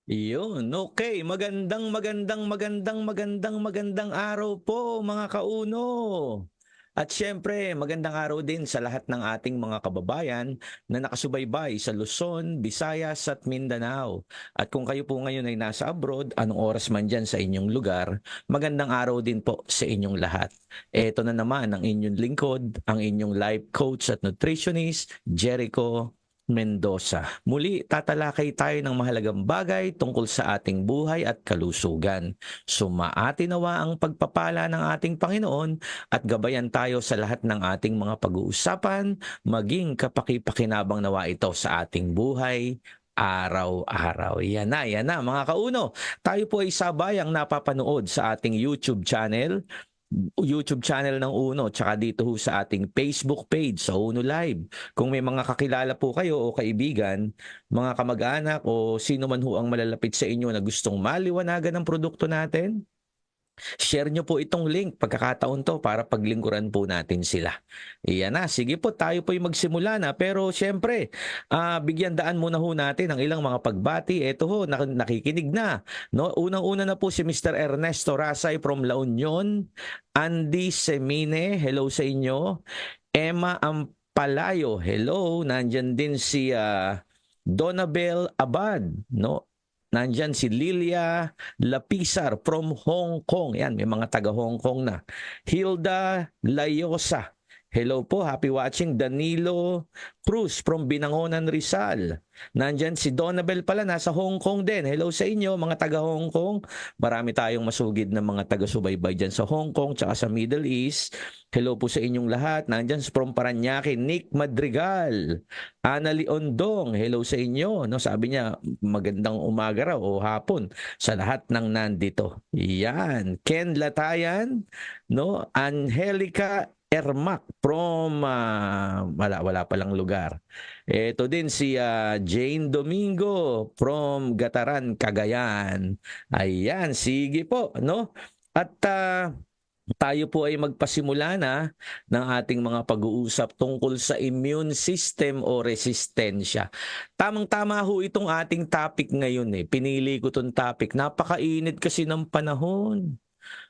Iyon, okay. Magandang araw po mga kauno. At siyempre, magandang araw din sa lahat ng ating mga kababayan na nakasubaybay sa Luzon, Visayas at Mindanao. At kung kayo po ngayon ay nasa abroad, anong oras man dyan sa inyong lugar, magandang araw din po sa inyong lahat. Ito na naman ang inyong lingkod, ang inyong life coach at nutritionist, Jericho Mendoza. Muli, tatalakay tayo ng mahalagang bagay tungkol sa ating buhay at kalusugan. Sumaati nawa ang pagpapala ng ating Panginoon at gabayan tayo sa lahat ng ating mga pag-uusapan, maging kapaki-pakinabang nawa ito sa ating buhay araw-araw. Yan na mga kauno. Tayo po ay sabayang napapanood sa ating YouTube channel ng Uno, tsaka dito ho sa ating Facebook page sa Uno Live. Kung may mga kakilala po kayo o kaibigan, mga kamag-anak o sino man ho ang malalapit sa inyo na gustong maliwanagan ng produkto natin, share nyo po itong link pagkakataon to para paglingkuran po natin sila. Iyan na, sige po tayo po yung magsimula na pero syempre, bigyan daan muna ho natin ang ilang mga pagbati. Ito ho, nakikinig na. No? Unang-una na po si Mr. Ernesto Rasay from La Union, Andy Semine, hello sa inyo. Emma Ampalayo, hello. Nandyan din si Donabel Abad, no? Nandyan si Lilia Lapisar from Hong Kong. Yan, may mga taga Hong Kong na. Hilda Layosa. Hello po, happy watching. Danilo Cruz from Binangonan, Rizal. Nandyan si Donabel pala, nasa Hong Kong din. Hello sa inyo, mga taga Hong Kong. Marami tayong masugid na mga taga-subaybay dyan sa Hong Kong tsaka sa Middle East. Hello po sa inyong lahat. Nandyan from Paranaque, Nick Madrigal. Ana Leondong, hello sa inyo. No, sabi niya, magandang umaga raw o hapon sa lahat ng nandito. Yan. Ken Latayan, no? Angelica Ermac from wala palang lugar. Ito din si Jane Domingo from Gataran, Cagayan. Ayan, sige po, no? At tayo po ay magpasimula na ng ating mga pag-uusap tungkol sa immune system o resistensya. Tamang-tama ho itong ating topic ngayon eh. Pinili ko itong topic. Napakainit kasi ng panahon.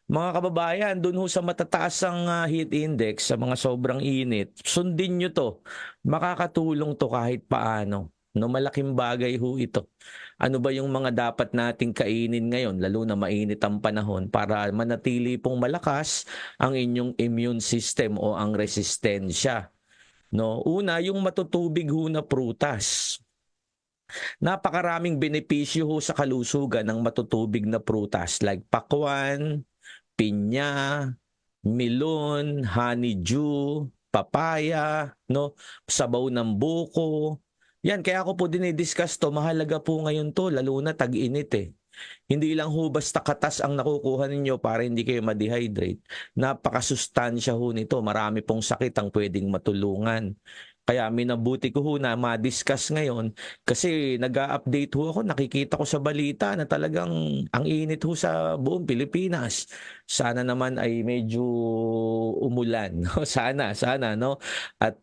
Mga kababayan, dun ho sa matataas ang heat index, sa mga sobrang init, sundin nyo to. Makakatulong to kahit paano. No, malaking bagay ho ito. Ano ba yung mga dapat nating kainin ngayon, lalo na mainit ang panahon, para manatili pong malakas ang inyong immune system o ang resistensya. No, una, yung matutubig ho na prutas. Napakaraming benepisyo ho sa kalusugan ng matutubig na prutas like pakwan, pinya, melon, honeydew, papaya, no, sabaw ng buko. Yan, kaya ako po dinidiscuss to, mahalaga po ngayon to, lalo na tag-init eh. Hindi lang ho basta katas ang nakukuha ninyo para hindi kayo ma-dehydrate. Napakasustansya ho nito, marami pong sakit ang pwedeng matulungan. Kaya minabuti ko ho na ma-discuss ngayon kasi nag-a-update ho ako, nakikita ko sa balita na talagang ang init ho sa buong Pilipinas. Sana naman ay medyo umulan. Sana, no? At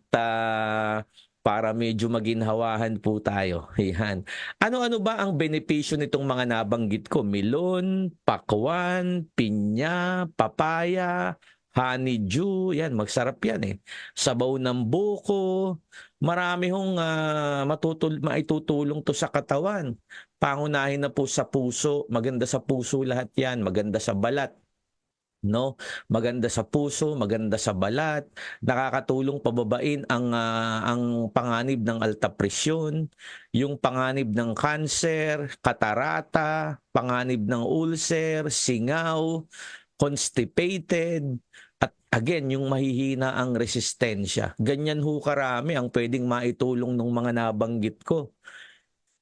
para medyo maginhawahan po tayo. Yan. Ano-ano ba ang benepisyo nitong mga nabanggit ko? Melon, pakwan, pinya, papaya, honeydew, yan, magsarap yan eh. Sabaw ng buko, marami hong maitutulong to sa katawan. Pangunahin na po sa puso, maganda sa puso lahat yan, maganda sa balat. No, maganda sa puso, maganda sa balat, nakakatulong pababain ang panganib ng alta presyon, yung panganib ng cancer, katarata, panganib ng ulcer, singaw, constipated, at again, yung mahihina ang resistensya. Ganyan ho karami ang pwedeng maitulong ng mga nabanggit ko.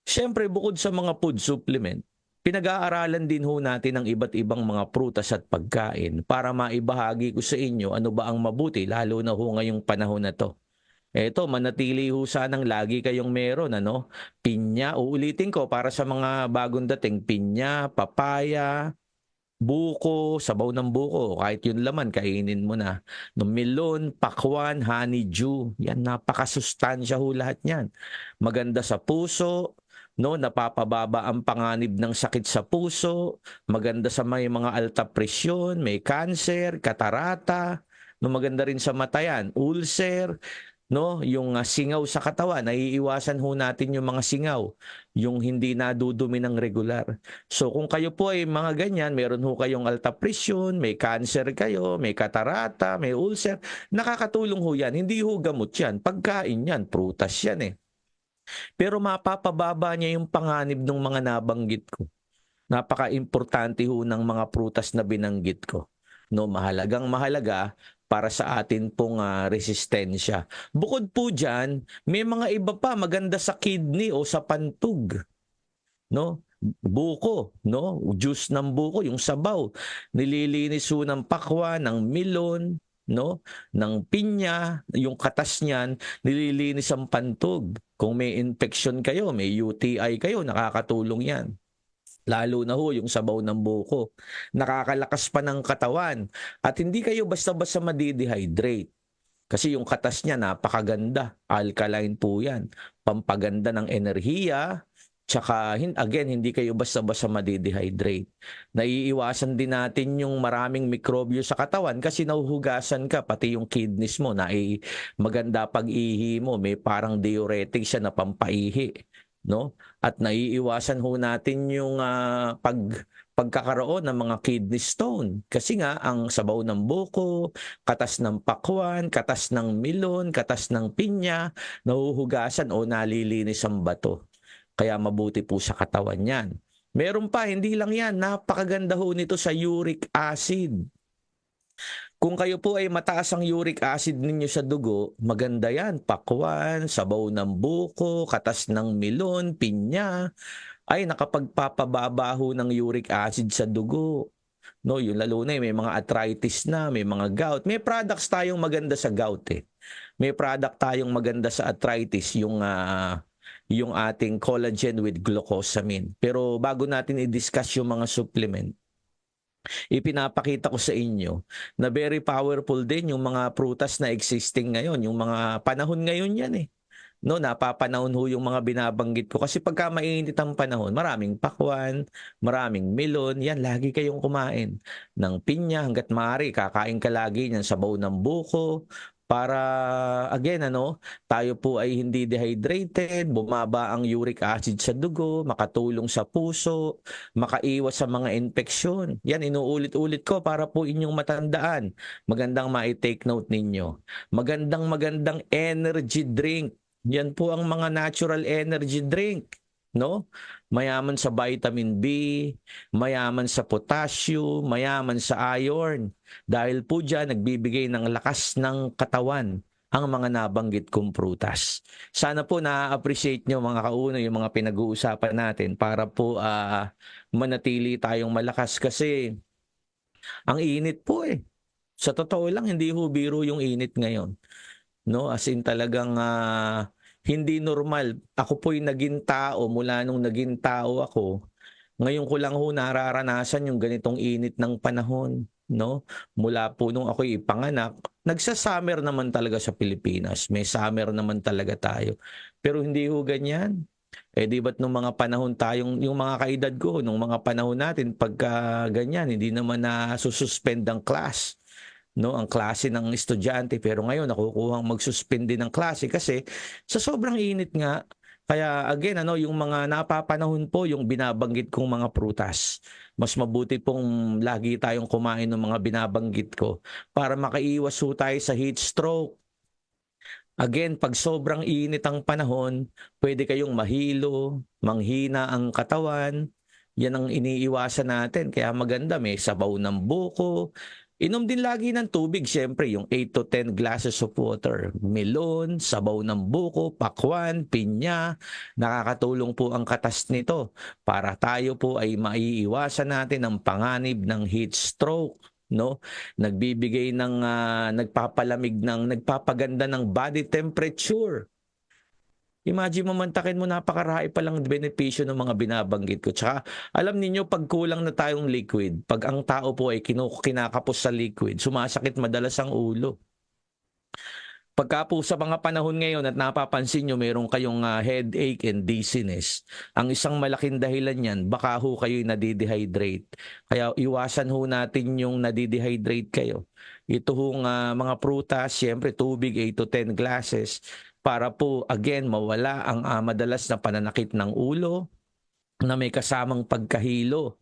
Siyempre, bukod sa mga food supplement, pinag-aaralan din ho natin ang iba't ibang mga prutas at pagkain para maibahagi ko sa inyo ano ba ang mabuti, lalo na ho ngayong panahon na to. Eto, manatili ho sanang lagi kayong meron, ano? Pinya, uulitin ko para sa mga bagong dating, pinya, papaya, buko, sabaw ng buko, kahit yun laman, kainin mo na. No, melon, pakwan, honeydew, yan, napakasustansya ho lahat yan. Maganda sa puso, no, napapababa ang panganib ng sakit sa puso, maganda sa may mga alta presyon, may cancer, katarata, no, maganda rin sa mata yan, ulcer, no, yung singaw sa katawan, naiiwasan ho natin yung mga singaw, yung hindi nadudumi ng regular. So kung kayo po ay mga ganyan, meron ho kayong alta presyon, may cancer kayo, may katarata, may ulcer, nakakatulong ho yan. Hindi ho gamot yan. Pagkain yan, prutas yan eh. Pero mapapababa niya yung panganib ng mga nabanggit ko. Napaka-importante ho ng mga prutas na binanggit ko. No, mahalagang mahalaga para sa atin pong resistensya. Bukod po diyan, may mga iba pa maganda sa kidney o sa pantog, no? Buko, no? Juice ng buko, yung sabaw. Nililinis ho ng pakwan, ng melon, no? Ng pinya, yung katas niyan, nililinis ang pantog. Kung may infection kayo, may UTI kayo, nakakatulong 'yan. Lalo na ho yung sabaw ng buko. Nakakalakas pa ng katawan at hindi kayo basta-basta madidehydrate. Kasi yung katas niya napakaganda. Alkaline po yan. Pampaganda ng enerhiya. Tsaka again, hindi kayo basta-basta madidehydrate. Naiiwasan din natin yung maraming mikrobyo sa katawan kasi nahuhugasan ka, pati yung kidneys mo na maganda pag-ihi mo. May parang diuretic siya na pampaihi. No? At naiiwasan ho natin yung pagkakaroon ng mga kidney stone. Kasi nga, ang sabaw ng buko, katas ng pakwan, katas ng melon, katas ng pinya, nahuhugasan o nalilinis ang bato. Kaya mabuti po sa katawan yan. Meron pa, hindi lang yan, napakaganda ho nito sa uric acid. Kung kayo po ay mataas ang uric acid ninyo sa dugo, maganda yan. Pakwan, sabaw ng buko, katas ng melon, pinya, ay nakapagpapababa ho ng uric acid sa dugo. No, yung lalo na may mga arthritis na, may mga gout. May products tayong maganda sa gout eh. May product tayong maganda sa arthritis, yung ating collagen with glucosamine. Pero bago natin i-discuss yung mga supplement, ipinapakita ko sa inyo na very powerful din yung mga prutas na existing ngayon, yung mga panahon ngayon yan eh. No, napapanahon ho yung mga binabanggit ko kasi pagka mainit ang panahon, maraming pakwan, maraming melon, yan lagi kayong kumain ng pinya hangga't maaari, kakain ka lagi ng sabaw ng buko para again tayo po ay hindi dehydrated, bumaba ang uric acid sa dugo, makatulong sa puso, makaiwas sa mga infeksyon. Yan inuulit-ulit ko para po inyong matandaan. Magandang mai-take note ninyo. Magandang energy drink. Yan po ang mga natural energy drink, no? Mayaman sa vitamin B, mayaman sa potassium, mayaman sa iron. Dahil po diyan nagbibigay ng lakas ng katawan ang mga nabanggit kong prutas. Sana po na-appreciate nyo mga kauno yung mga pinag-uusapan natin para po manatili tayong malakas kasi ang init po eh. Sa totoo lang, hindi ho biro yung init ngayon. No, as in talagang hindi normal. Ako po'y naging tao mula nung naging tao ako. Ngayon ko lang ho nararanasan yung ganitong init ng panahon, no? Mula po nung ako'y ipanganak, nagsa-summer naman talaga sa Pilipinas. May summer naman talaga tayo. Pero hindi ho ganyan. Eh di ba't nung mga panahon tayong, yung mga kaedad ko, nung mga panahon natin, pagka ganyan, hindi naman na sususpend ang class, no, ang klase ng estudyante, pero ngayon nakukuhang magsuspend din ng klase kasi sa sobrang init nga. Kaya again yung mga napapanahon po yung binabanggit kong mga prutas, mas mabuti pong lagi tayong kumain ng mga binabanggit ko para makaiwas po tayo sa heat stroke. Again, pag sobrang init ang panahon, pwede kayong mahilo, manghina ang katawan. Yan ang iniiwasan natin. Kaya maganda, may sabaw ng buko. Inom din lagi ng tubig, syempre, yung 8 to 10 glasses of water. Melon, sabaw ng buko, pakwan, pinya. Nakakatulong po ang katas nito para tayo po ay maiiwasan natin ang panganib ng heat stroke. No, nagbibigay ng nagpapaganda ng body temperature. Imagine mo, mantakin mo, napakarami pa lang benepisyo ng mga binabanggit ko. Tsaka alam niyo, pag kulang na tayong liquid, pag ang tao po ay kinakapos sa liquid, sumasakit madalas ang ulo. Pagka po sa mga panahon ngayon at napapansin nyo meron kayong headache and dizziness, ang isang malaking dahilan niyan, baka ho kayo'y nadidehydrate. Kaya iwasan ho natin yung nadidehydrate kayo. Ito hong mga prutas, siyempre tubig 8 to 10 glasses para po again mawala ang madalas na pananakit ng ulo na may kasamang pagkahilo,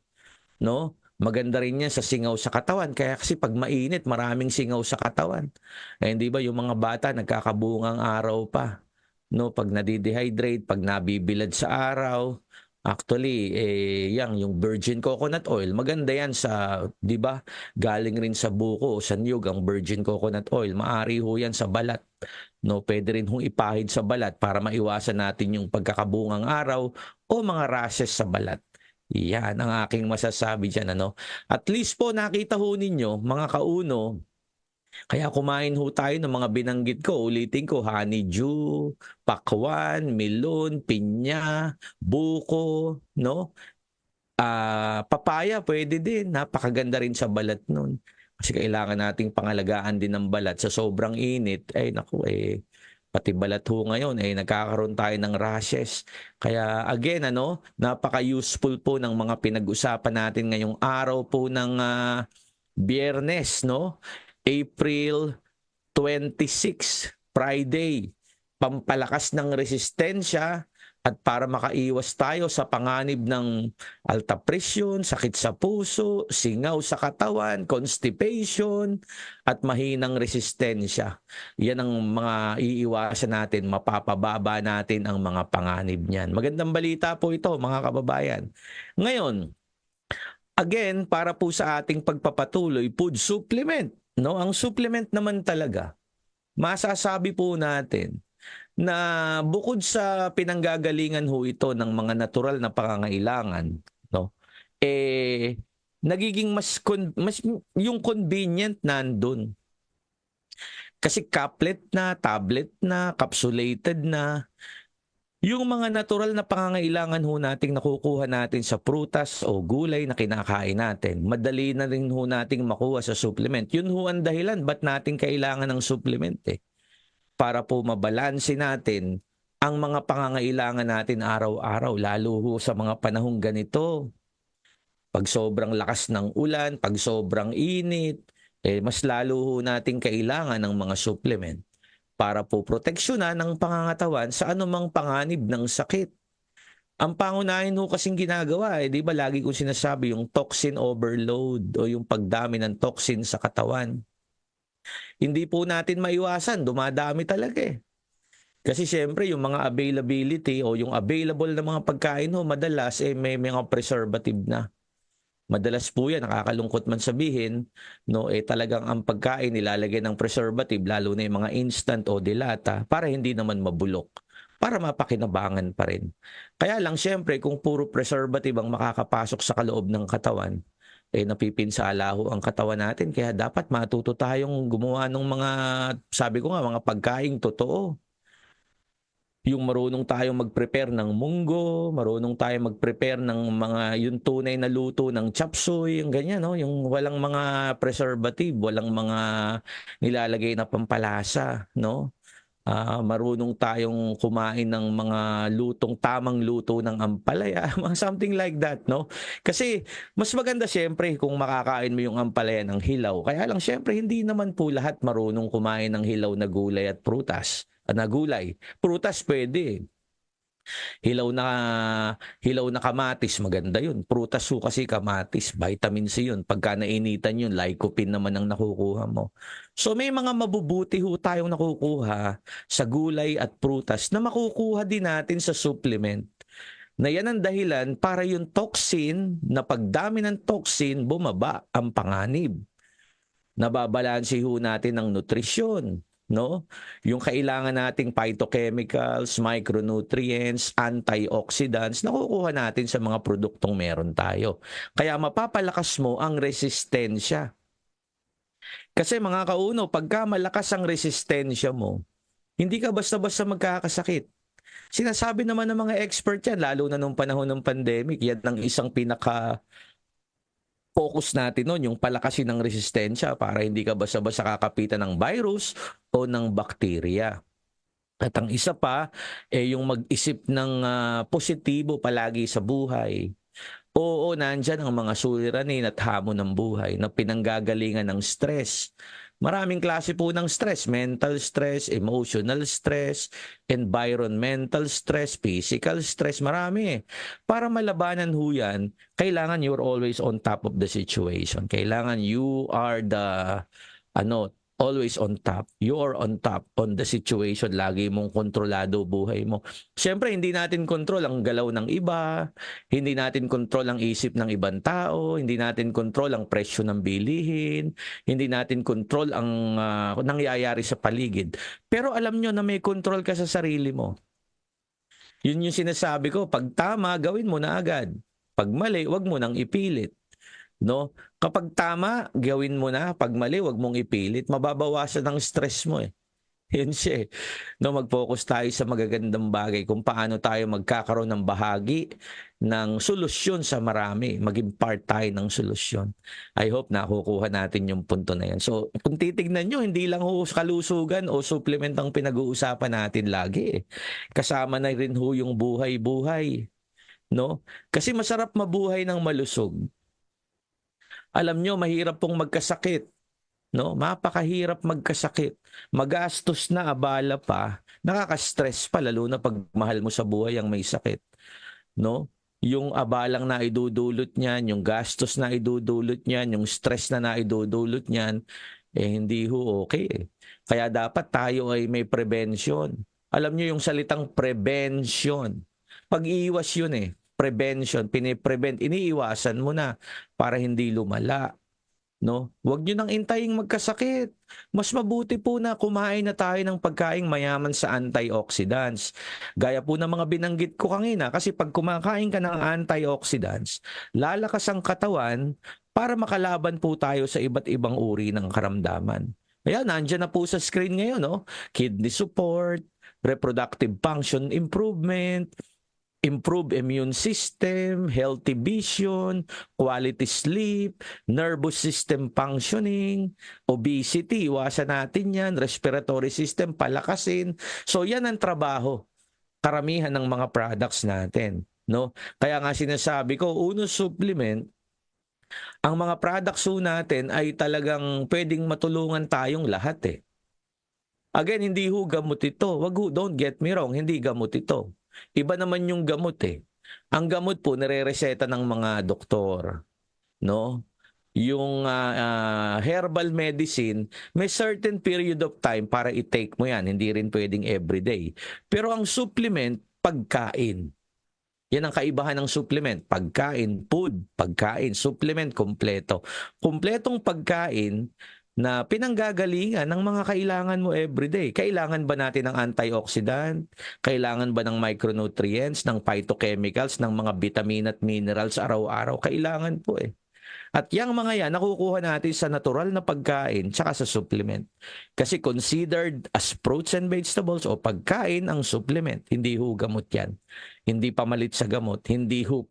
no? Maganda rin yan sa singaw sa katawan. Kaya kasi pag mainit, maraming singaw sa katawan. Eh, hindi ba yung mga bata nagkakabungang araw pa? No, pag nadidehydrate, pag nabibilad sa araw, actually, yung virgin coconut oil, maganda yan sa, di ba, galing rin sa buko o sa niyog ang virgin coconut oil. Maari ho yan sa balat. No, pwede rin hong ipahid sa balat para maiwasan natin yung pagkakabungang araw o mga rashes sa balat. Yan ang aking masasabi dyan. Ano? At least po nakita ho ninyo, mga kauno, kaya kumain ho tayo ng mga binanggit ko. Ulitin ko, honeydew, pakwan, melon, pinya, buko, no? Papaya, pwede din. Napakaganda rin sa balat nun. Kasi kailangan nating pangalagaan din ng balat. Sa sobrang init, ay naku, pati balat ho ngayon, nagkakaroon tayo ng rashes. Kaya again, napaka-useful po ng mga pinag-usapan natin ngayong araw po ng Biyernes, no? April 26, Friday. Pampalakas ng resistensya at para makaiwas tayo sa panganib ng alta presyon, sakit sa puso, singaw sa katawan, constipation, at mahinang resistensya. Yan ang mga iiwasan natin, mapapababa natin ang mga panganib niyan. Magandang balita po ito, mga kababayan. Ngayon, again, para po sa ating pagpapatuloy, food supplement. No? Ang supplement naman talaga, masasabi po natin, na bukod sa pinanggagalingan ho ito ng mga natural na pangangailangan, no? Nagiging mas yung convenient nandun. Kasi caplet na, tablet na, capsulated na. Yung mga natural na pangangailangan ho nating nakukuha natin sa prutas o gulay na kinakain natin, madali na rin ho nating makuha sa supplement. Yun ho ang dahilan ba't natin kailangan ng supplement para po mabalanse natin ang mga pangangailangan natin araw-araw, lalo ho sa mga panahong ganito. Pag sobrang lakas ng ulan, pag sobrang init, mas lalo ho natin kailangan ng mga supplement para po proteksyonan ang pangangatawan sa anumang panganib ng sakit. Ang pangunahin ho kasing ginagawa, di ba lagi kong sinasabi yung toxin overload o yung pagdami ng toxin sa katawan. Hindi po natin maiwasan, dumadami talaga Kasi siyempre yung mga availability o yung available na mga pagkain madalas may mga preservative na. Madalas po yan, nakakalungkot man sabihin, no, talagang ang pagkain nilalagay ng preservative, lalo na yung mga instant o dilata, para hindi naman mabulok, para mapakinabangan pa rin. Kaya lang siyempre kung puro preservative ang makakapasok sa kaloob ng katawan, napipinsala ho ang katawan natin. Kaya dapat matuto tayong gumawa ng mga, sabi ko nga, mga pagkaing totoo. Yung marunong tayong mag-prepare ng munggo, marunong tayong mag-prepare ng mga yung tunay na luto ng chop suey, yung ganyan, no? Yung walang mga preservative, walang mga nilalagay na pampalasa, no? Marunong tayong kumain ng mga tamang luto ng ampalaya, something like that, no? Kasi mas maganda siyempre kung makakain mo yung ampalaya ng hilaw. Kaya lang siyempre hindi naman po lahat marunong kumain ng hilaw na gulay at prutas. Na gulay. Prutas pwede. Hilaw na kamatis, maganda yun. Prutas ho kasi kamatis, vitamin C yun. Pagka nainitan yun, lycopene naman ang nakukuha mo. So may mga mabubuti ho tayong nakukuha sa gulay at prutas na makukuha din natin sa supplement. Na yan ang dahilan para yung toxin, na pagdami ng toxin, bumaba ang panganib. Nababalanse ho natin ang nutrisyon. No? Yung kailangan nating phytochemicals, micronutrients, antioxidants, nakukuha natin sa mga produktong meron tayo. Kaya mapapalakas mo ang resistensya. Kasi mga kauno, pagka malakas ang resistensya mo, hindi ka basta-basta magkakasakit. Sinasabi naman ng mga expert yan, lalo na nung panahon ng pandemic, yan ang isang focus natin nun yung palakasin ng resistensya para hindi ka basta-basta kakapitan ng virus o ng bakterya. At ang isa pa, yung mag-isip ng positibo palagi sa buhay. Oo, nandyan ang mga suliranin at hamon ng buhay na pinanggagalingan ng stress. Maraming klase po ng stress: mental stress, emotional stress, environmental stress, physical stress, marami eh. Para malabanan ho yan, kailangan you're always on top of the situation. Kailangan you are the always on top. You are on top on the situation. Lagi mong kontrolado buhay mo. Siyempre, hindi natin kontrol ang galaw ng iba, hindi natin kontrol ang isip ng ibang tao, hindi natin kontrol ang presyo ng bilihin, hindi natin kontrol ang nangyayari sa paligid. Pero alam nyo na may kontrol ka sa sarili mo. Yun yung sinasabi ko, pag tama, gawin mo na agad. Pag mali, wag mo nang ipilit. No? Kapag tama, gawin mo na. Pag mali, wag mong ipilit. Mababawasan ang stress mo eh. Yun siya eh. No, mag-focus tayo sa magagandang bagay kung paano tayo magkakaroon ng bahagi ng solusyon sa marami. Maging part tayo ng solusyon. I hope nakukuha natin yung punto na yan. So, kung titignan nyo, hindi lang ho kalusugan o supplement ang pinag-uusapan natin lagi eh. Kasama na rin ho yung buhay-buhay. No? Kasi masarap mabuhay ng malusog. Alam nyo, mahirap pong magkasakit. No? Mapakahirap magkasakit. Magastos na, abala pa. Nakaka-stress pa, lalo na pag mahal mo sa buhay ang may sakit. No? Yung abalang na idudulot niyan, yung gastos na idudulot niyan, yung stress na naidudulot niyan, hindi ho okay eh. Kaya dapat tayo ay may prevention. Alam nyo yung salitang prevention. Pag-iiwas yun eh. Prevention, piniprevent, iniiwasan mo na para hindi lumala. No? Huwag nyo nang intaying magkasakit. Mas mabuti po na kumain na tayo ng pagkaing mayaman sa antioxidants. Gaya po ng mga binanggit ko kanina, kasi pag kumakain ka ng antioxidants, lalakas ang katawan para makalaban po tayo sa iba't ibang uri ng karamdaman. Ayan, nandyan na po sa screen ngayon, no? Kidney support, reproductive function improvement, improved immune system, healthy vision, quality sleep, nervous system functioning, obesity, iwasan natin yan, respiratory system, palakasin. So yan ang trabaho, karamihan ng mga products natin. No? Kaya nga sinasabi ko, uno supplement, ang mga products natin ay talagang pwedeng matulungan tayong lahat eh. Again, hindi ho gamot ito. Don't get me wrong, hindi gamot ito. Iba naman yung gamot eh. Ang gamot po nire-reseta ng mga doktor, no? Yung herbal medicine, may certain period of time para i-take mo yan. Hindi rin pwedeng everyday. Pero ang supplement, pagkain. Yan ang kaibahan ng supplement. Pagkain, food, pagkain, supplement, kompleto. Kompletong pagkain na pinanggagalingan ng mga kailangan mo everyday. Kailangan ba natin ng antioxidant? Kailangan ba ng micronutrients, ng phytochemicals, ng mga vitamin at minerals araw-araw? Kailangan po eh. At yung mga yan, nakukuha natin sa natural na pagkain tsaka sa supplement. Kasi considered as fruits and vegetables o pagkain ang supplement. Hindi ho gamot yan. Hindi pamalit sa gamot. Hindi ho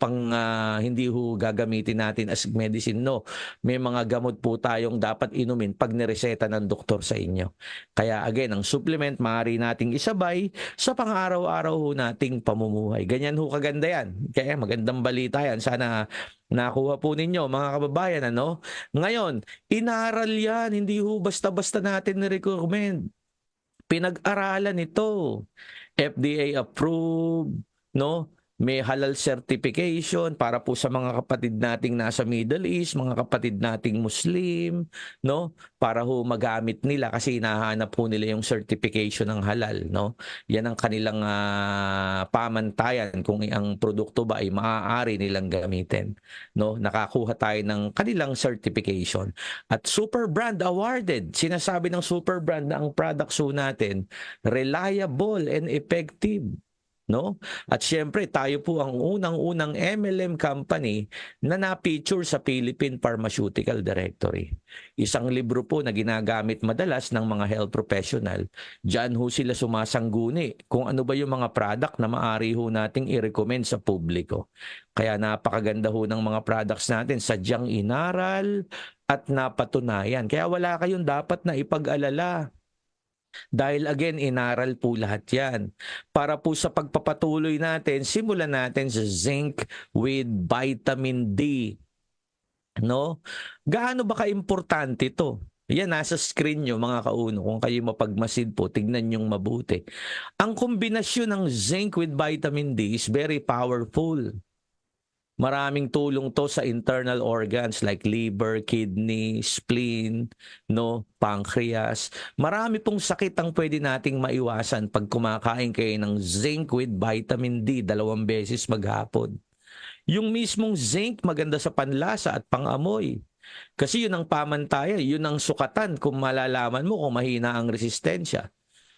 gagamitin natin as medicine. No. May mga gamot po tayong dapat inumin pag nireseta ng doktor sa inyo. Kaya again, ang supplement maaari nating isabay sa pang-araw-araw ho nating pamumuhay. Ganyan ho kaganda yan. Kaya magandang balita yan. Sana nakuha po ninyo mga kababayan, ano? Ngayon, inaral yan, hindi ho basta-basta natin ni-recommend. Pinag-aralan ito. FDA approved, no? May halal certification para po sa mga kapatid nating nasa Middle East, mga kapatid nating Muslim, no? Para ho magamit nila kasi hinahanap po nila yung certification ng halal, no? Yan ang kanilang pamantayan kung ang produkto ba ay maaari nilang gamitin, no? Nakakuha tayo ng kanilang certification. At Super Brand awarded. Sinasabi ng Super Brand na ang products natin reliable and effective. no? At siyempre tayo po ang unang-unang MLM company na na-feature sa Philippine Pharmaceutical Directory. Isang libro po na ginagamit madalas ng mga health professional. Diyan ho sila sumasangguni kung ano ba yung mga product na maaari ho nating i-recommend sa publiko. Kaya napakaganda ho ng mga products natin, sadyang inaral at napatunayan. Kaya wala kayong dapat na ipag-alala. Dahil again, inaral po lahat yan. Para po sa pagpapatuloy natin, simulan natin sa zinc with vitamin D. No? Gaano ba ka-importante ito? Yan, nasa screen nyo mga kauno. Kung kayo mapagmasid po, tignan nyong mabuti. Ang kombinasyon ng zinc with vitamin D is very powerful. Maraming tulong to sa internal organs like liver, kidney, spleen, no, pancreas. Marami pong sakit ang pwede nating maiwasan pag kumakain kayo ng zinc with vitamin D 2 beses maghapon. Yung mismong zinc maganda sa panlasa at pangamoy. Kasi yun ang pamantayan, yun ang sukatan kung malalaman mo kung mahina ang resistensya.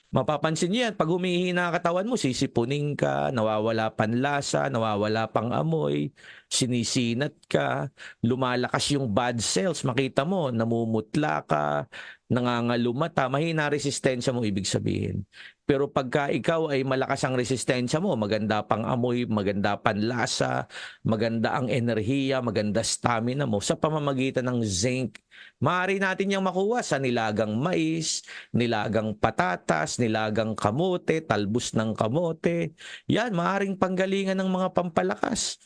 Mapapansin niyo yan, pag humihina ang katawan mo, sisipunin ka, nawawala panlasa, nawawala pang amoy, sinisinat ka, lumalakas yung bad cells, makita mo, namumutla ka, nangangalumata, mahina resistensya mo ibig sabihin. Pero pagka ikaw ay malakas ang resistensya mo, maganda pang amoy, maganda panlasa, maganda ang enerhiya, maganda stamina mo sa pamamagitan ng zinc. Maaari natin yang makuha sa nilagang mais, nilagang patatas, nilagang kamote, talbos ng kamote. Yan, maaaring panggalingan ng mga pampalakas.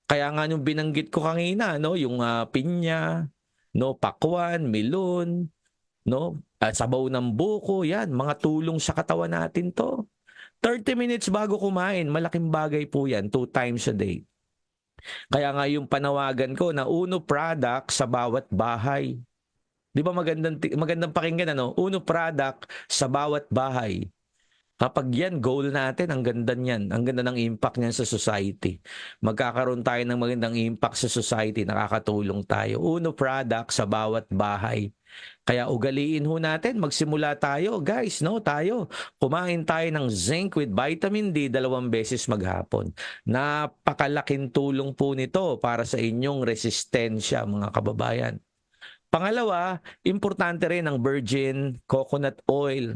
Kaya nga yung binanggit ko kanina, no, yung pinya, no, pakwan, milon, no, at sabaw ng buko, yan, mga tulong sa katawan natin to. 30 minutes bago kumain, malaking bagay po yan, 2 times a day. Kaya nga yung panawagan ko na uno product sa bawat bahay. Di ba magandang pakinggan, ano? Uno product sa bawat bahay. Kapag yan, goal natin, ang ganda niyan. Ang ganda ng impact niyan sa society. Magkakaroon tayo ng magandang impact sa society, nakakatulong tayo. Uno product sa bawat bahay. Kaya ugaliin ho natin, magsimula tayo, guys, no? Tayo, kumain tayo ng zinc with vitamin D 2 beses maghapon. Napakalaking tulong po nito para sa inyong resistensya, mga kababayan. Pangalawa, importante rin ang virgin coconut oil.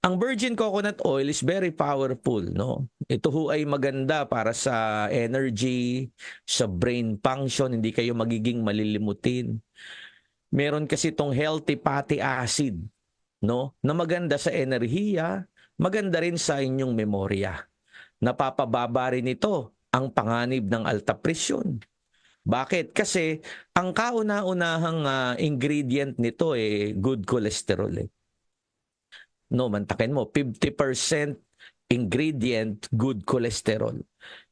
Ang virgin coconut oil is very powerful, no? Ito ho ay maganda para sa energy, sa brain function, hindi kayo magiging malilimutin. Meron kasi itong healthy fatty acid, no? Na maganda sa enerhiya, maganda rin sa inyong memorya. Napapababa rin ito ang panganib ng alta presyon. Bakit? Kasi ang kauna-unahang ingredient nito good cholesterol. No, mantakin mo, 50% ingredient, good cholesterol.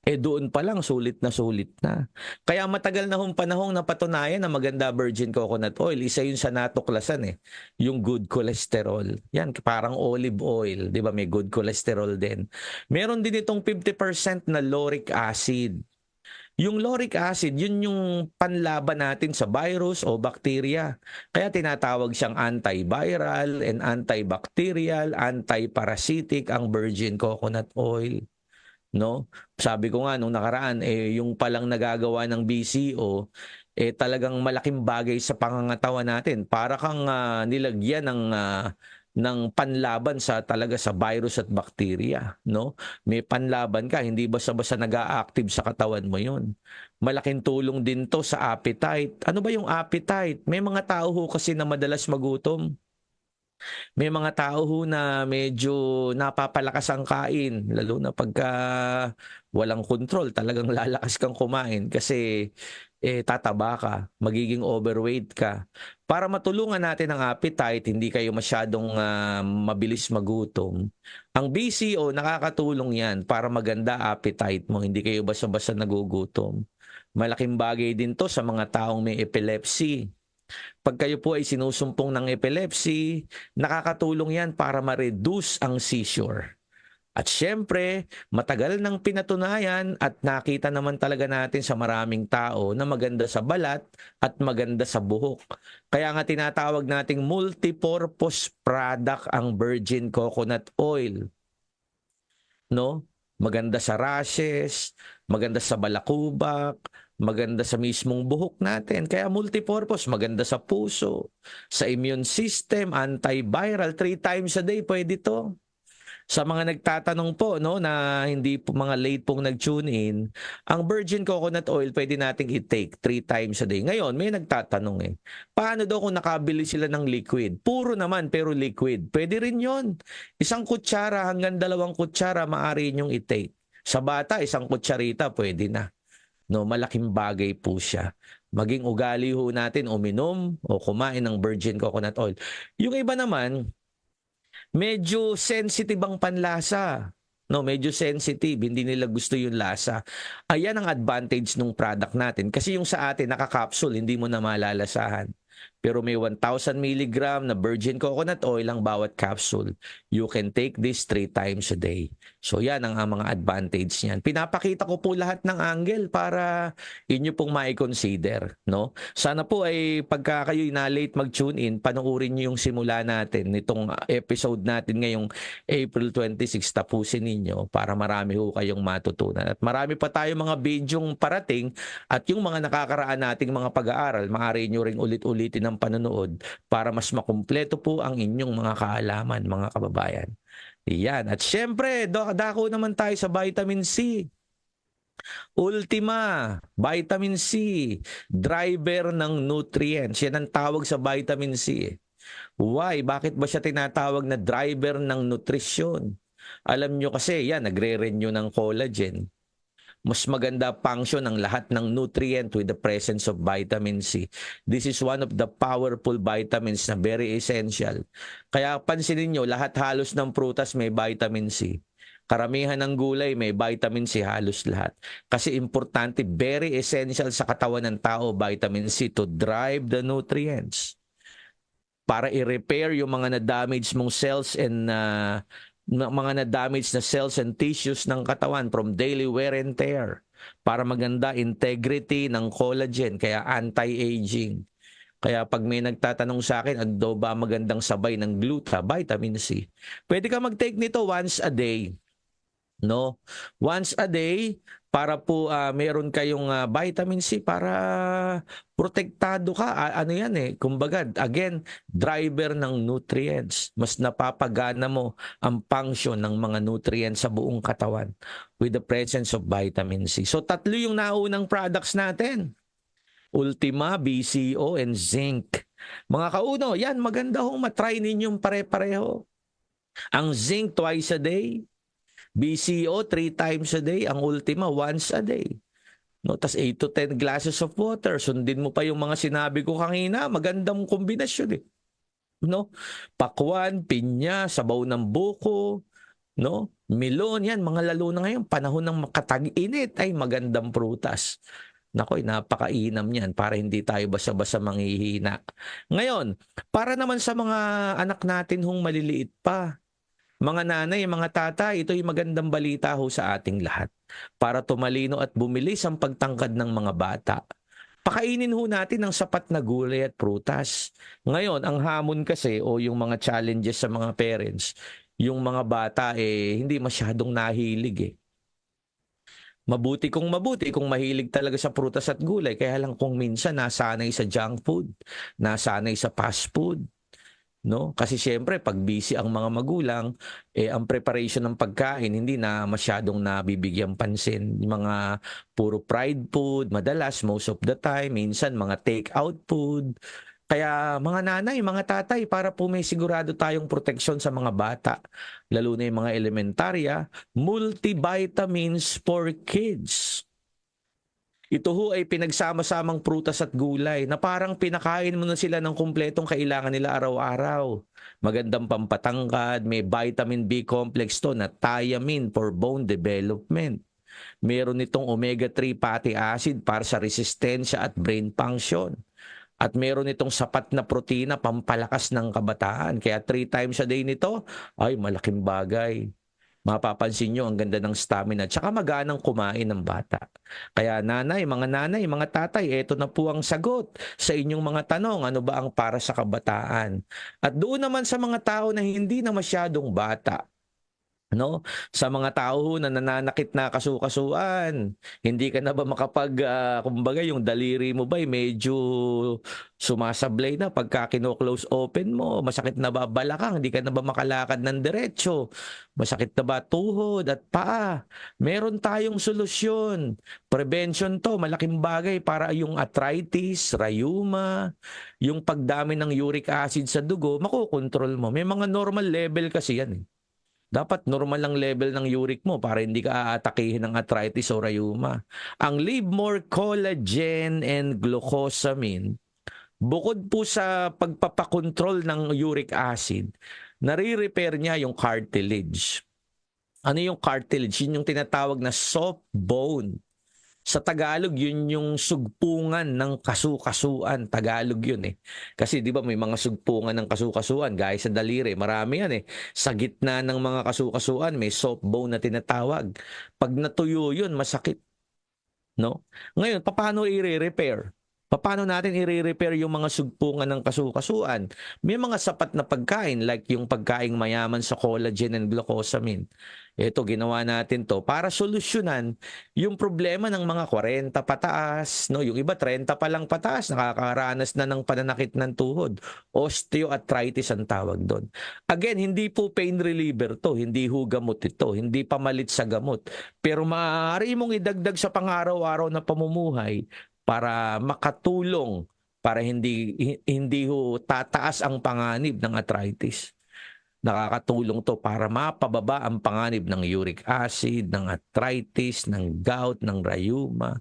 Doon pa lang, sulit na. Kaya matagal na hong panahong napatunayan na maganda virgin coconut oil. Isa yun sa natuklasan yung good cholesterol. Yan, parang olive oil. Di ba? May good cholesterol din. Meron din itong 50% na lauric acid. Yung lauric acid, yun yung panlaban natin sa virus o bacteria. Kaya tinatawag siyang antiviral and antibacterial, antiparasitic ang virgin coconut oil. No? Sabi ko nga nung nakaraan, yung palang nagagawa ng BCO, talagang malaking bagay sa pangangatawan natin. Para kang nilagyan ng panlaban talaga sa virus at bacteria, no? May panlaban ka, hindi basta-basta nag-a-active sa katawan mo 'yon. Malaking tulong din 'to sa appetite. Ano ba yung appetite? May mga tao ho kasi na madalas magutom. May mga tao ho na medyo napapalakas ang kain, lalo na pagka walang control, talagang lalakas kang kumain kasi tataba ka, magiging overweight ka. Para matulungan natin ang appetite, hindi kayo masyadong mabilis magutom. Ang BCO, nakakatulong yan para maganda appetite mo, hindi kayo basta-basta nagugutom. Malaking bagay din to sa mga taong may epilepsy. Pag kayo po ay sinusumpong ng epilepsy, nakakatulong yan para ma-reduce ang seizure. At syempre, matagal nang pinatunayan at nakita naman talaga natin sa maraming tao na maganda sa balat at maganda sa buhok. Kaya nga tinatawag nating multipurpose product ang virgin coconut oil. no? Maganda sa rashes, maganda sa balakubak, maganda sa mismong buhok natin. Kaya multipurpose, maganda sa puso, sa immune system, antiviral, 3 times a day pwede to. Sa mga nagtatanong po no na hindi po mga late pong nag-tune in, ang virgin coconut oil pwede nating i-take 3 times a day. Ngayon, may nagtatanong paano daw kung nakabili sila ng liquid? Puro naman pero liquid. Pwede rin 'yon. 1 kutsara hanggang 2 kutsara maaari ninyong i-take. Sa bata, 1 kutsarita pwede na. No, malaking bagay po siya. Maging ugali ho natin uminom o kumain ng virgin coconut oil. Yung iba naman, medyo sensitive ang panlasa. No, medyo sensitive, hindi nila gusto yung lasa. Ayan ang advantage ng product natin. Kasi yung sa atin, naka-capsule, hindi mo na malalasahan. Pero may 1,000 milligram na virgin coconut oil ang bawat capsule. You can take this 3 times a day. So yan ang mga advantage niyan. Pinapakita ko po lahat ng angle para inyo pong mai-consider. No? Sana po ay pagka kayo'y na-late mag-tune in, panoorin niyo yung simula natin nitong episode natin ngayong April 26. Tapusin ninyo para marami ho kayong matutunan. At marami pa tayo mga bidyong parating at yung mga nakakaraan nating mga pag-aaral, maaari nyo ring ulit-ulitin ang panonood para mas makumpleto po ang inyong mga kaalaman, mga kababayan. Yan. At syempre, dako naman tayo sa vitamin C. Ultima, vitamin C, driver ng nutrients. Yan ang tawag sa vitamin C. Why? Bakit ba siya tinatawag na driver ng nutrisyon? Alam nyo kasi, yan, nagre-renew ng collagen. Mas maganda function ng lahat ng nutrient with the presence of vitamin C. This is one of the powerful vitamins na very essential. Kaya pansinin nyo, lahat halos ng prutas may vitamin C. Karamihan ng gulay may vitamin C, halos lahat. Kasi importante, very essential sa katawan ng tao, vitamin C to drive the nutrients. Para i-repair yung mga na-damage mong cells and mga na-damage na cells and tissues ng katawan from daily wear and tear. Para maganda integrity ng collagen, kaya anti-aging. Kaya pag may nagtatanong sa akin, ano ba magandang sabay ng gluta, vitamin C. Pwede ka mag-take nito once a day. No? Once a day para po meron kayong vitamin C para protektado ka. Ano yan kumbaga, again, driver ng nutrients. Mas napapagana mo ang function ng mga nutrients sa buong katawan with the presence of vitamin C. So tatlo yung naunang products natin. Ultima, BCO, and Zinc. Mga kauno, yan, maganda hong matry ninyong pare-pareho. Ang Zinc twice a day, BCO 3 times a day, ang Ultima once a day. No, tas 8 to 10 glasses of water. Sundin mo pa yung mga sinabi ko kanina, magandang kombinasyon No? Pakwan, pinya, sabaw ng buko, no? Melon, yan, mga lalo na ngayon, panahon ng makatag-init ay magandang prutas. Nakoy, napakainam niyan para hindi tayo basa-basa manghihina. Ngayon, para naman sa mga anak natin hong maliliit pa, mga nanay, mga tatay, ito'y magandang balita ho sa ating lahat. Para tumalino at bumilis ang pagtangkad ng mga bata. Pakainin ho natin ng sapat na gulay at prutas. Ngayon, ang hamon kasi o yung mga challenges sa mga parents, yung mga bata hindi masyadong nahilig Mabuti kung mahilig talaga sa prutas at gulay. Kaya lang kung minsan nasanay sa junk food, nasanay sa fast food. No? Kasi siyempre, pag busy ang mga magulang, ang preparation ng pagkain, hindi na masyadong nabibigyan pansin. Yung mga puro fried food, madalas, most of the time, minsan mga take-out food. Kaya mga nanay, mga tatay, para po may sigurado tayong proteksyon sa mga bata, lalo na yung mga elementarya, multivitamins for kids. Ito ho ay pinagsama-samang prutas at gulay na parang pinakain mo na sila ng kumpletong kailangan nila araw-araw. Magandang pampatangkad, may vitamin B complex to na thiamine for bone development. Meron itong omega-3 fatty acid para sa resistensya at brain function. At meron itong sapat na protina pampalakas ng kabataan. Kaya 3 times a day nito, ay malaking bagay. Mapapansin nyo ang ganda ng stamina at saka maganang kumain ng bata. Kaya nanay, mga tatay, eto na po ang sagot sa inyong mga tanong. Ano ba ang para sa kabataan? At doon naman sa mga tao na hindi na masyadong bata, No? Sa mga tao ho na nananakit na kasukasuan, hindi ka na ba kumbaga yung daliri mo ba medyo sumasablay na pagka kino-close open mo, masakit na ba balakang, hindi ka na ba makalakad ng diretso, masakit na ba tuhod at paa, meron tayong solusyon. Prevention to, malaking bagay para yung arthritis, rheuma, yung pagdami ng uric acid sa dugo, makokontrol mo. May mga normal level kasi yan eh. Dapat normal lang level ng uric mo para hindi ka aatakihin ng arthritis o rheuma. Ang Live More Collagen and Glucosamine, bukod po sa pagpapakontrol ng uric acid, nare-repair niya yung cartilage. Ano yung cartilage? Yun yung tinatawag na soft bone. Sa Tagalog, yun yung sugpungan ng kasukasuan. Tagalog yun eh. Kasi di ba may mga sugpungan ng kasukasuan, gaya sa daliri, marami yan eh. Sa gitna ng mga kasukasuan, may soft bone na tinatawag. Pag natuyo yun, masakit. No? Ngayon, paano i-repair? Paano natin i-repair yung mga sugpungan ng kasukasuan? May mga sapat na pagkain like yung pagkaing mayaman sa collagen and glucosamine. Ito, ginawa natin to para solusyonan yung problema ng mga 40 pataas. No? Yung iba 30 pa lang pataas, nakakaranas na ng pananakit ng tuhod. Osteoarthritis ang tawag doon. Again, hindi po pain reliever to, hindi ho gamot ito, hindi pamalit sa gamot. Pero maaari mong idagdag sa pang-araw-araw na pamumuhay para makatulong para hindi ho tataas ang panganib ng arthritis. Nakakatulong to para mapababa ang panganib ng uric acid, ng arthritis, ng gout, ng rheuma,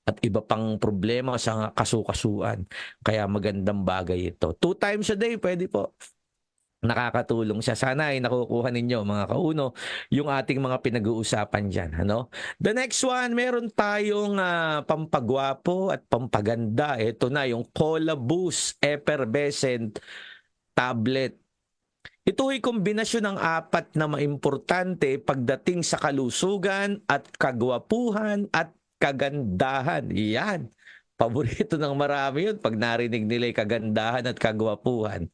at iba pang problema sa kasukasuan. Kaya magandang bagay ito. 2 times a day, pwede po. Nakakatulong siya. Sana ay nakukuha ninyo mga kauno yung ating mga pinag-uusapan dyan. Ano? The next one, meron tayong pampagwapo at pampaganda. Ito na yung Cola Boost Effervescent Tablet. Ito ay kombinasyon ng 4 na maimportante pagdating sa kalusugan at kagwapuhan at kagandahan. Yan. Paborito ng marami yun pag narinig nila yung kagandahan at kagwapuhan.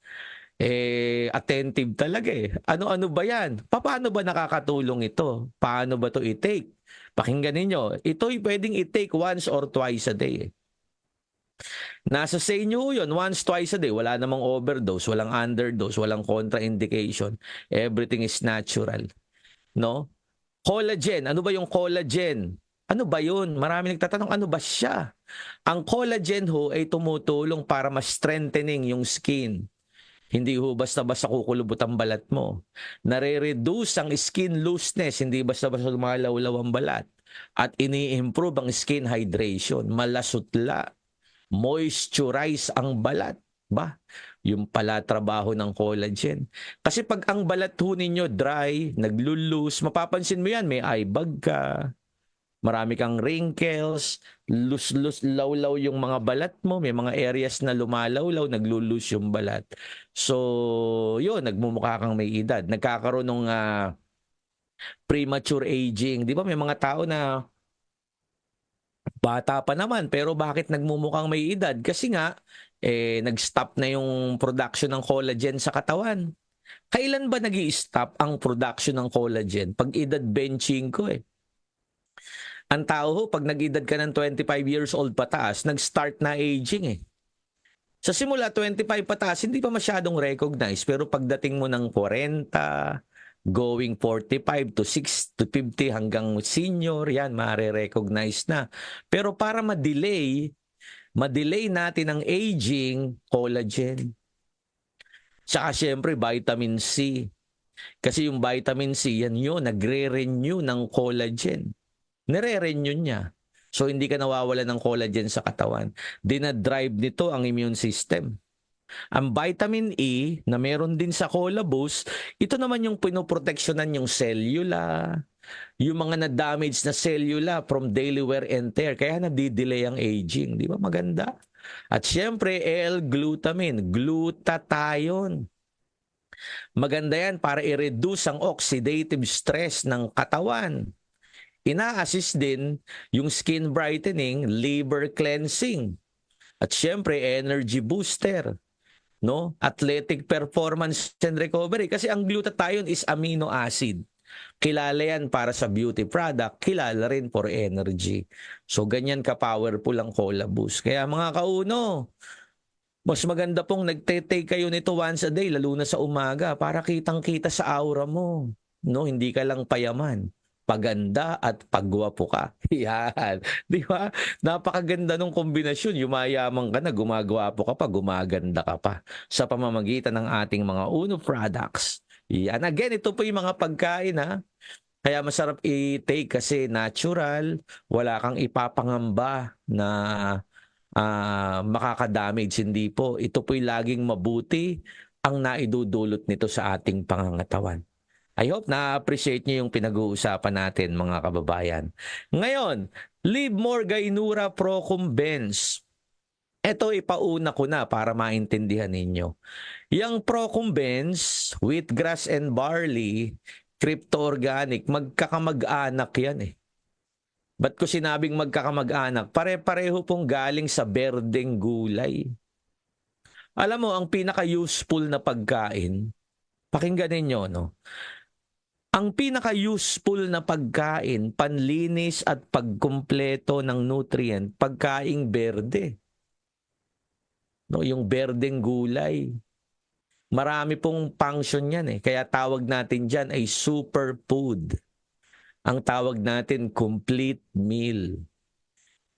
Attentive talaga eh. Ano-ano ba yan? Paano ba nakakatulong ito? Paano ba to i-take? Pakinggan ninyo. Ito'y pwedeng i-take once or twice a day. Nasa sa inyo yun, once, twice a day. Wala namang overdose, walang underdose, walang contraindication. Everything is natural. No? Collagen. Ano ba yung collagen? Ano ba yun? Marami nagtatanong, ano ba siya? Ang collagen ho ay tumutulong para mas strengthening yung skin. Hindi ho basta-basta kukulubot ang balat mo. Nare-reduce ang skin looseness, hindi basta-basta lumalawlaw ang balat. At ini-improve ang skin hydration, malasutla, moisturize ang balat. Ba? Yung pala trabaho ng collagen. Kasi pag ang balat ho ninyo dry, naglulus, mapapansin mo yan, may eye bag ka, marami kang wrinkles, lus-lus, lawlaw yung mga balat mo, may mga areas na lumalawlaw, naglulus yung balat. So, yun, nagmumukha kang may edad. Nagkakaroon ng premature aging. Di ba may mga tao na bata pa naman, pero bakit nagmumukhang may edad? Kasi nga, nag-stop na yung production ng collagen sa katawan. Kailan ba nag-i-stop ang production ng collagen? Pag edad 25 eh. Ang tao ho, pag nag-edad ka ng 25 years old pataas, nag-start na aging eh. Sa simula 25 pataas, hindi pa masyadong recognize. Pero pagdating mo ng 40, going 45 to 6 to 50 hanggang senior, yan, mare-recognize na. Pero para ma-delay natin ang aging, collagen. Tsaka syempre, vitamin C. Kasi yung vitamin C, yan yun, nagre-renew ng collagen. Nire-renew niya. So, hindi ka nawawala ng collagen sa katawan. Dinadrive nito ang immune system. Ang vitamin E na meron din sa Cola Boost, ito naman yung pinoproteksyonan yung cellula, yung mga na-damage na cellula from daily wear and tear. Kaya nadidelay ang aging. Di ba maganda? At syempre, L-glutamine, glutathione. Maganda yan para i-reduce ang oxidative stress ng katawan. Ina-assist din yung skin brightening, liver cleansing. At syempre, energy booster, no? Athletic performance and recovery. Kasi ang glutathione is amino acid. Kilala yan para sa beauty product, kilala rin for energy. So ganyan ka-powerful ang Cola Boost. Kaya mga kauno, mas maganda pong nagte-take kayo nito once a day, lalo na sa umaga, para kitang-kita sa aura mo. No, hindi ka lang payaman, paganda at pagwapo ka. Yan. Di ba? Napakaganda ng kombinasyon. Yumayaman ka na, gumagwapo ka pa, gumaganda ka pa sa pamamagitan ng ating mga Uno products. Yan. Again, ito po yung mga pagkain ha. Kaya masarap i-take kasi natural, wala kang ipapangamba na makaka-damage. Hindi po. Ito po'y laging mabuti ang naidudulot nito sa ating pangangatawan. I hope na-appreciate niyo yung pinag-uusapan natin mga kababayan. Ngayon, Live More Gainura Procumbens. Ito ipauna ko na para maintindihan ninyo. Yung Procumbens, wheatgrass and barley, crypto-organic, magkakamag-anak yan eh. Ba't ko sinabing magkakamag-anak? Pare-pareho pong galing sa berdeng gulay. Alam mo, ang pinaka-useful na pagkain, pakinggan ninyo, no? Ang pinaka-useful na pagkain, panlinis at pagkumpleto ng nutrient, pagkaing berde. No, yung berdeng gulay. Marami pong function yan eh. Kaya tawag natin dyan ay superfood. Ang tawag natin complete meal.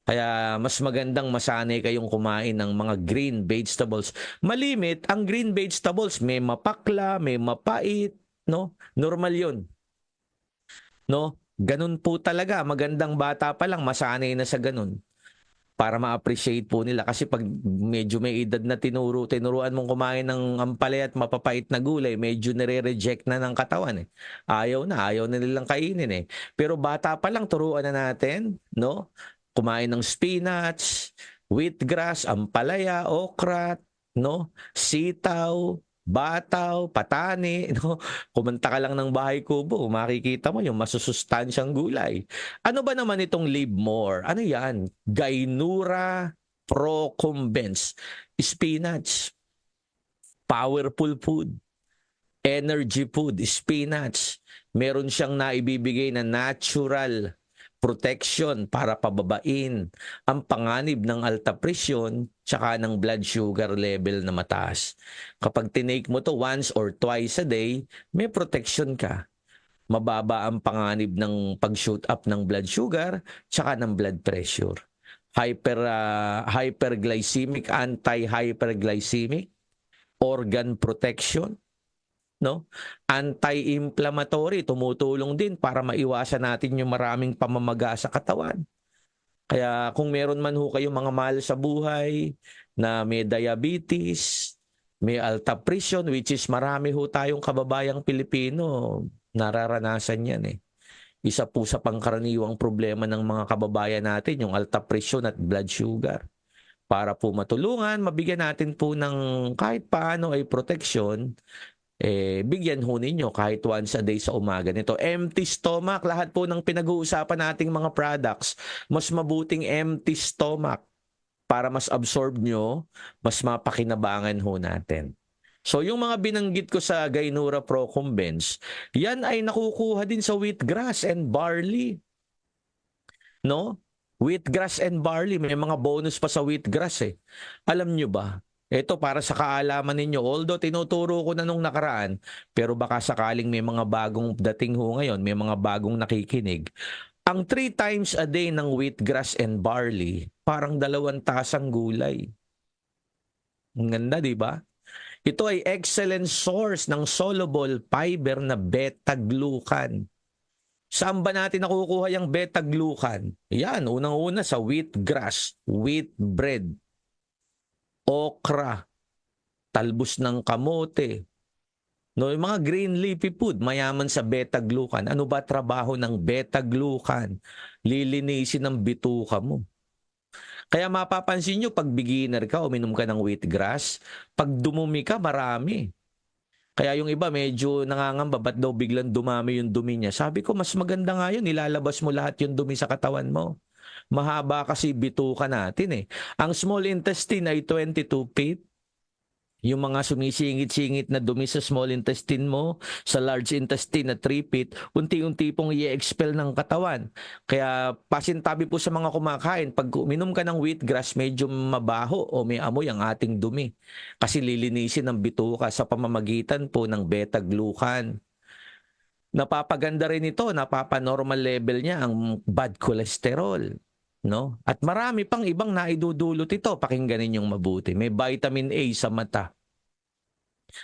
Kaya mas magandang masanay kayong kumain ng mga green vegetables. Malimit, ang green vegetables may mapakla, may mapait, no? Normal 'yun. No? Ganun po talaga, magandang bata pa lang masanay na sa ganun. Para ma-appreciate po nila kasi pag medyo may edad na tinuruan mong kumain ng ampalaya at mapapait na gulay, medyo nire-reject na ng katawan eh. Ayaw na nilang kainin eh. Pero bata pa lang turuan na natin, no? Kumain ng spinach, wheatgrass, ampalaya, okra, no? Sitaw, bataw, patani, no? Kumanta ka lang ng Bahay Kubo, makikita mo yung masusustansyang gulay. Ano ba naman itong Live More? Ano yan? Gainura Procumbens. Spinach. Powerful food. Energy food. Spinach. Meron siyang naibibigay na natural protection para pababain ang panganib ng alta presyon tsaka ng blood sugar level na mataas. Kapag tinake mo to once or twice a day, may protection ka. Mababa ang panganib ng pag-shoot up ng blood sugar tsaka ng blood pressure. Hyperglycemic, anti-hyperglycemic, organ protection, no? Anti-inflammatory, tumutulong din para maiwasan natin yung maraming pamamaga sa katawan. Kaya kung meron man ho kayong mga mahal sa buhay na may diabetes, may alta presyon, which is marami ho tayong kababayang Pilipino, nararanasan yan eh. Isa po sa pangkaraniwang problema ng mga kababayan natin, yung alta presyon at blood sugar. Para po matulungan, mabigyan natin po ng kahit paano ay proteksyon, bigyan ho ninyo kahit once a day sa umaga nito. Empty stomach, lahat po ng pinag-uusapan nating mga products, mas mabuting empty stomach para mas absorb nyo, mas mapakinabangan ho natin. So yung mga binanggit ko sa Gainura Procumbens, yan ay nakukuha din sa wheatgrass and barley. No? Wheatgrass and barley, may mga bonus pa sa wheatgrass eh. Alam nyo ba? Ito para sa kaalaman ninyo, although tinuturo ko na nung nakaraan, pero baka sakaling may mga bagong dating ho ngayon, may mga bagong nakikinig. Ang 3 times a day ng wheatgrass and barley, parang 2 tasang gulay. Ang ganda, di ba? Ito ay excellent source ng soluble fiber na beta-glucan. Saan ba natin nakukuha yung beta-glucan? Yan, unang-una sa wheatgrass, wheat bread, okra, talbos ng kamote. No, yung mga green leafy food, mayaman sa beta-glucan. Ano ba trabaho ng beta-glucan? Lilinisin ang bituka mo. Kaya mapapansin nyo, pag beginner ka, uminom ka ng wheatgrass, pag dumumi ka, marami. Kaya yung iba medyo nangangamba, ba't daw biglang dumami yung dumi niya? Sabi ko, mas maganda nga yun, ilalabas mo lahat yung dumi sa katawan mo. Mahaba kasi bituka natin eh. Ang small intestine ay 22 feet. Yung mga sumisingit-singit na dumi sa small intestine mo, sa large intestine na tripit, unti-unti pong i-expel ng katawan. Kaya pasintabi po sa mga kumakain, pag uminom ka ng wheatgrass, medyo mabaho o may amoy ang ating dumi. Kasi lilinisin ng bituka sa pamamagitan po ng beta-glucan. Napapaganda rin ito, napapanormal level niya ang bad cholesterol. No? At marami pang ibang naidudulot ito. Pakinggan ninyong mabuti. May vitamin A sa mata.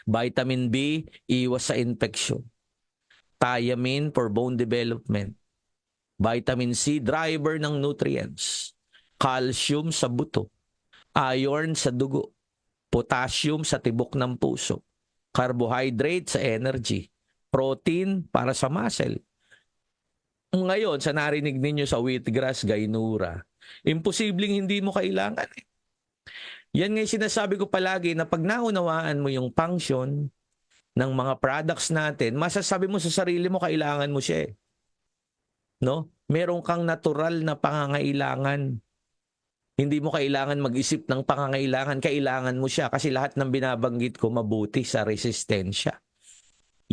Vitamin B, iwas sa infeksyon. Thiamine for bone development. Vitamin C, driver ng nutrients. Calcium sa buto. Iron sa dugo. Potassium sa tibok ng puso. Carbohydrate sa energy. Protein para sa muscle. Ngayon, sa narinig ninyo sa wheatgrass, gainura, imposibleng hindi mo kailangan. Yan nga yung sinasabi ko palagi na pag naunawaan mo yung function ng mga products natin, masasabi mo sa sarili mo, kailangan mo siya. No? Meron kang natural na pangangailangan. Hindi mo kailangan mag-isip ng pangangailangan, kailangan mo siya kasi lahat ng binabanggit ko mabuti sa resistensya.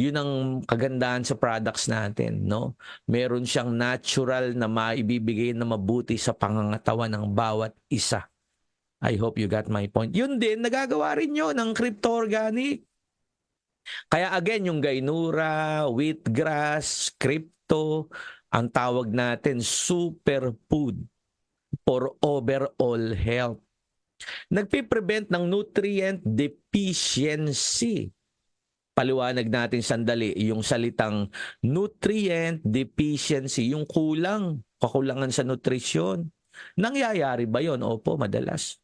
Yun ang kagandahan sa products natin, no? Meron siyang natural na maibibigay na mabuti sa pangangatawan ng bawat isa. I hope you got my point. Yun din, nagagawa rin yun ng Crypto Organic. Kaya again, yung gainura, wheatgrass, crypto, ang tawag natin superfood for overall health. Nagpiprevent ng nutrient deficiency. Paliwanag natin sandali yung salitang nutrient deficiency, yung kakulangan sa nutrisyon. Nangyayari ba yon? Opo, madalas.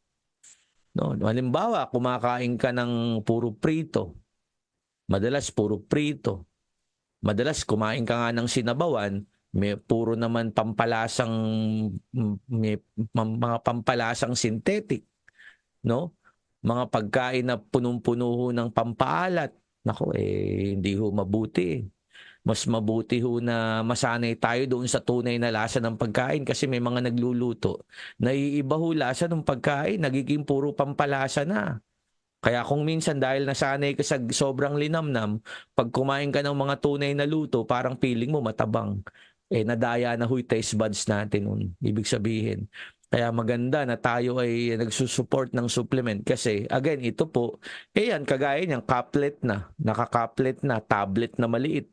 No, halimbawa, kumakain ka ng puro prito. Madalas puro prito. Madalas kumain ka nga ng sinabawan, may puro naman mga pampalasang synthetic, no? Mga pagkain na punong-puno ng pampaalat. Nako, hindi ho mabuti. Mas mabuti ho na masanay tayo doon sa tunay na lasa ng pagkain kasi may mga nagluluto. Naiiba ho lasa ng pagkain, nagiging puro pampalasa na. Kaya kung minsan dahil nasanay ka sa sobrang linamnam, pag kumain ka ng mga tunay na luto, parang feeling mo matabang. Nadaya na ho yung taste buds natin nun. Ibig sabihin. Kaya maganda na tayo ay nagsusupport ng supplement kasi again, ito po, yan, kagaya niyang caplet na, nakakaplet na, tablet na maliit.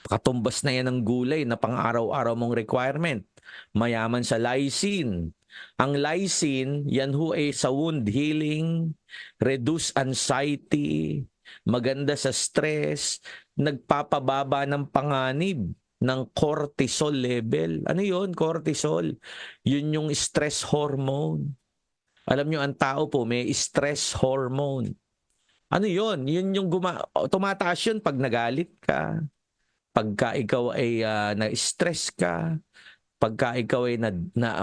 Katumbas na yan ng gulay na pang-araw-araw mong requirement. Mayaman sa lysine. Ang lysine, yan ho ay sa wound healing, reduce anxiety, maganda sa stress, nagpapababa ng panganib ng cortisol level. Ano yun, cortisol? Yun yung stress hormone. Alam nyo, ang tao po may stress hormone. Ano yun? Yun yung tumataas yun pag nagalit ka. Pagka ikaw ay na-stress ka. Pagka ikaw ay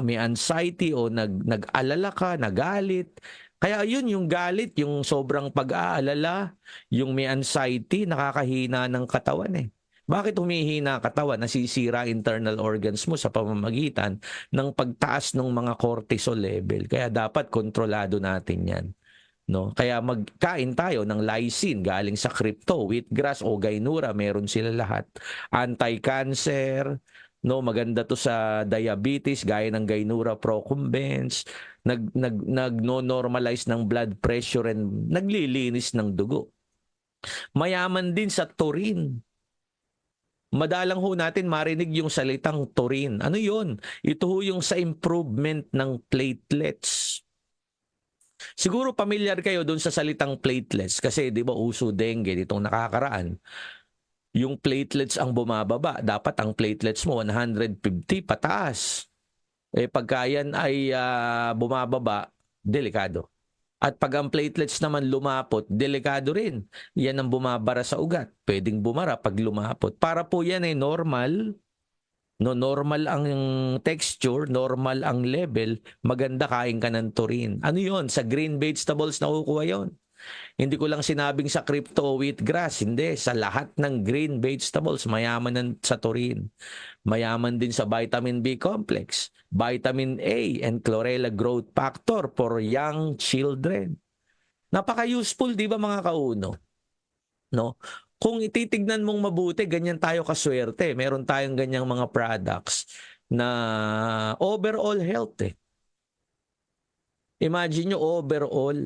may anxiety o nag-alala ka, nagalit. Kaya yun, yung galit, yung sobrang pag-aalala, yung may anxiety, nakakahina ng katawan eh. Bakit humihina ang katawan? Nasisira internal organs mo sa pamamagitan ng pagtaas ng mga cortisol level. Kaya dapat kontrolado natin yan. No? Kaya magkain tayo ng lysine galing sa crypto, wheatgrass o gainura, meron sila lahat. Anti-cancer, no, maganda to sa diabetes gaya ng gainura procumbens, nagno-normalize ng blood pressure and naglilinis ng dugo. Mayaman din sa taurine. Madalang ho natin marinig yung salitang taurine. Ano yun? Ito ho yung sa improvement ng platelets. Siguro familiar kayo doon sa salitang platelets kasi 'di ba uso dengue ditong nakakaraan. Yung platelets ang bumababa, dapat ang platelets mo 150 pataas. Pagka yan ay bumababa, delikado. At pag ang platelets naman lumapot, delikado rin. Yan ang bumabara sa ugat. Pwedeng bumara pag lumapot. Para po yan ay normal. No, normal ang texture, normal ang level, maganda kain ka ng taurine. Ano yon? Sa green vegetables nakukuha yon. Hindi ko lang sinabing sa crypto o wheatgrass, hindi. Sa lahat ng green vegetables, mayaman sa taurine. Mayaman din sa vitamin B complex, vitamin A, and chlorella growth factor for young children. Napaka-useful, 'di ba mga kauno? No? Kung ititignan mong mabuti, ganyan tayo kaswerte. Meron tayong ganyang mga products na overall health eh. Imagine nyo overall,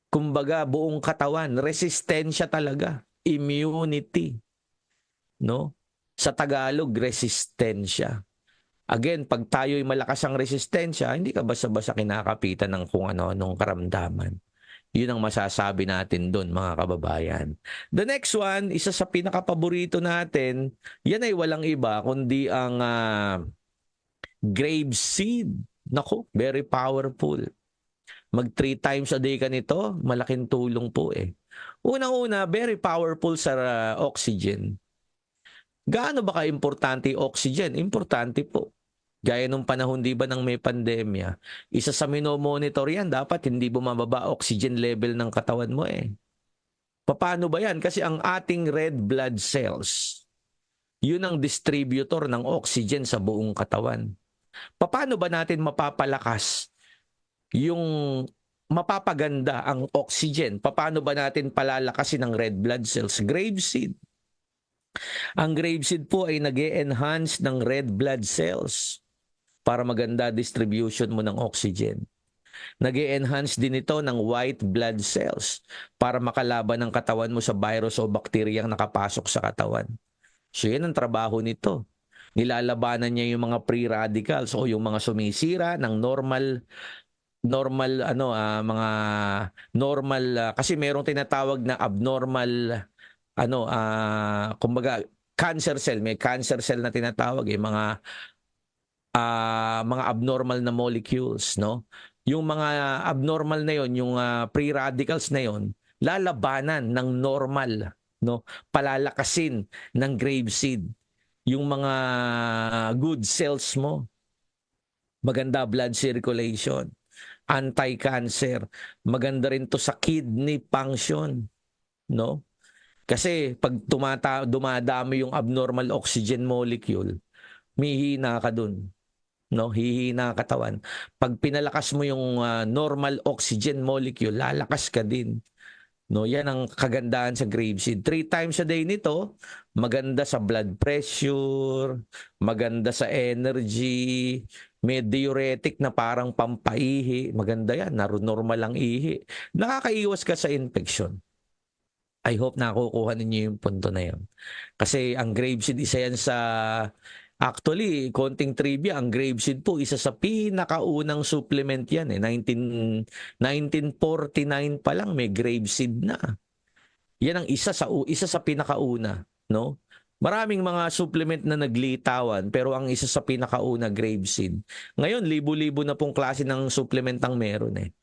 kumbaga buong katawan, resistensya talaga, immunity, no? Sa Tagalog, resistensya. Again, pag tayo'y malakas ang resistensya, hindi ka basta-basta kinakapitan ng kung ano-anong karamdaman. Yun ang masasabi natin doon, mga kababayan. The next one, isa sa pinakapaborito natin, yan ay walang iba kundi ang grave seed. Nako, very powerful. Mag 3 times a day ka nito, malaking tulong po eh. Unang-una, very powerful sa oxygen. Gaano ba ka-importante oxygen? Importante po. Gaya nung panahon, di ba, nang may pandemya, isa sa minomonitor yan, dapat hindi bumababa oxygen level ng katawan mo eh. Paano ba yan? Kasi ang ating red blood cells, yun ang distributor ng oxygen sa buong katawan. Paano ba natin mapapalakas yung mapapaganda ang oxygen? Paano ba natin palalakasin ang red blood cells? Grapeseed. Ang grapeseed po ay nag-e-enhance ng red blood cells para maganda distribution mo ng oxygen. Nag-e-enhance din ito ng white blood cells para makalaban ng katawan mo sa virus o bakteryang nakapasok sa katawan. So yan ang trabaho nito. Nilalabanan niya yung mga free radicals o yung mga sumisira ng mga normal kasi merong tinatawag na abnormal kumbaga cancer cell, may cancer cell na tinatawag mga abnormal na molecules, no? Yung mga abnormal na yon, yung free radicals na yon, lalabanan ng normal, no? Palalakasin ng grapeseed yung mga good cells mo. Maganda blood circulation, anti-cancer, maganda rin to sa kidney function, no? Kasi pag dumadami yung abnormal oxygen molecule, mihina ka dun. No, hihina ang katawan. Pag pinalakas mo yung normal oxygen molecule, lalakas ka din. No, yan ang kagandahan sa grapeseed. 3 times a day nito, maganda sa blood pressure, maganda sa energy, may diuretic na parang pampaihi. Maganda yan, normal ang ihi. Nakakaiwas ka sa infection. I hope nakukuha ninyo yung punto na yun. Kasi ang grapeseed, isa yan sa... Actually, konting trivia, ang grapeseed po, isa sa pinakaunang supplement yan eh. 1949 pa lang may grapeseed na. Yan ang isa sa pinakauna, no? Maraming mga supplement na naglitawan, pero ang isa sa pinakauna, grapeseed. Ngayon, libo-libo na pong klase ng supplement ang meron eh.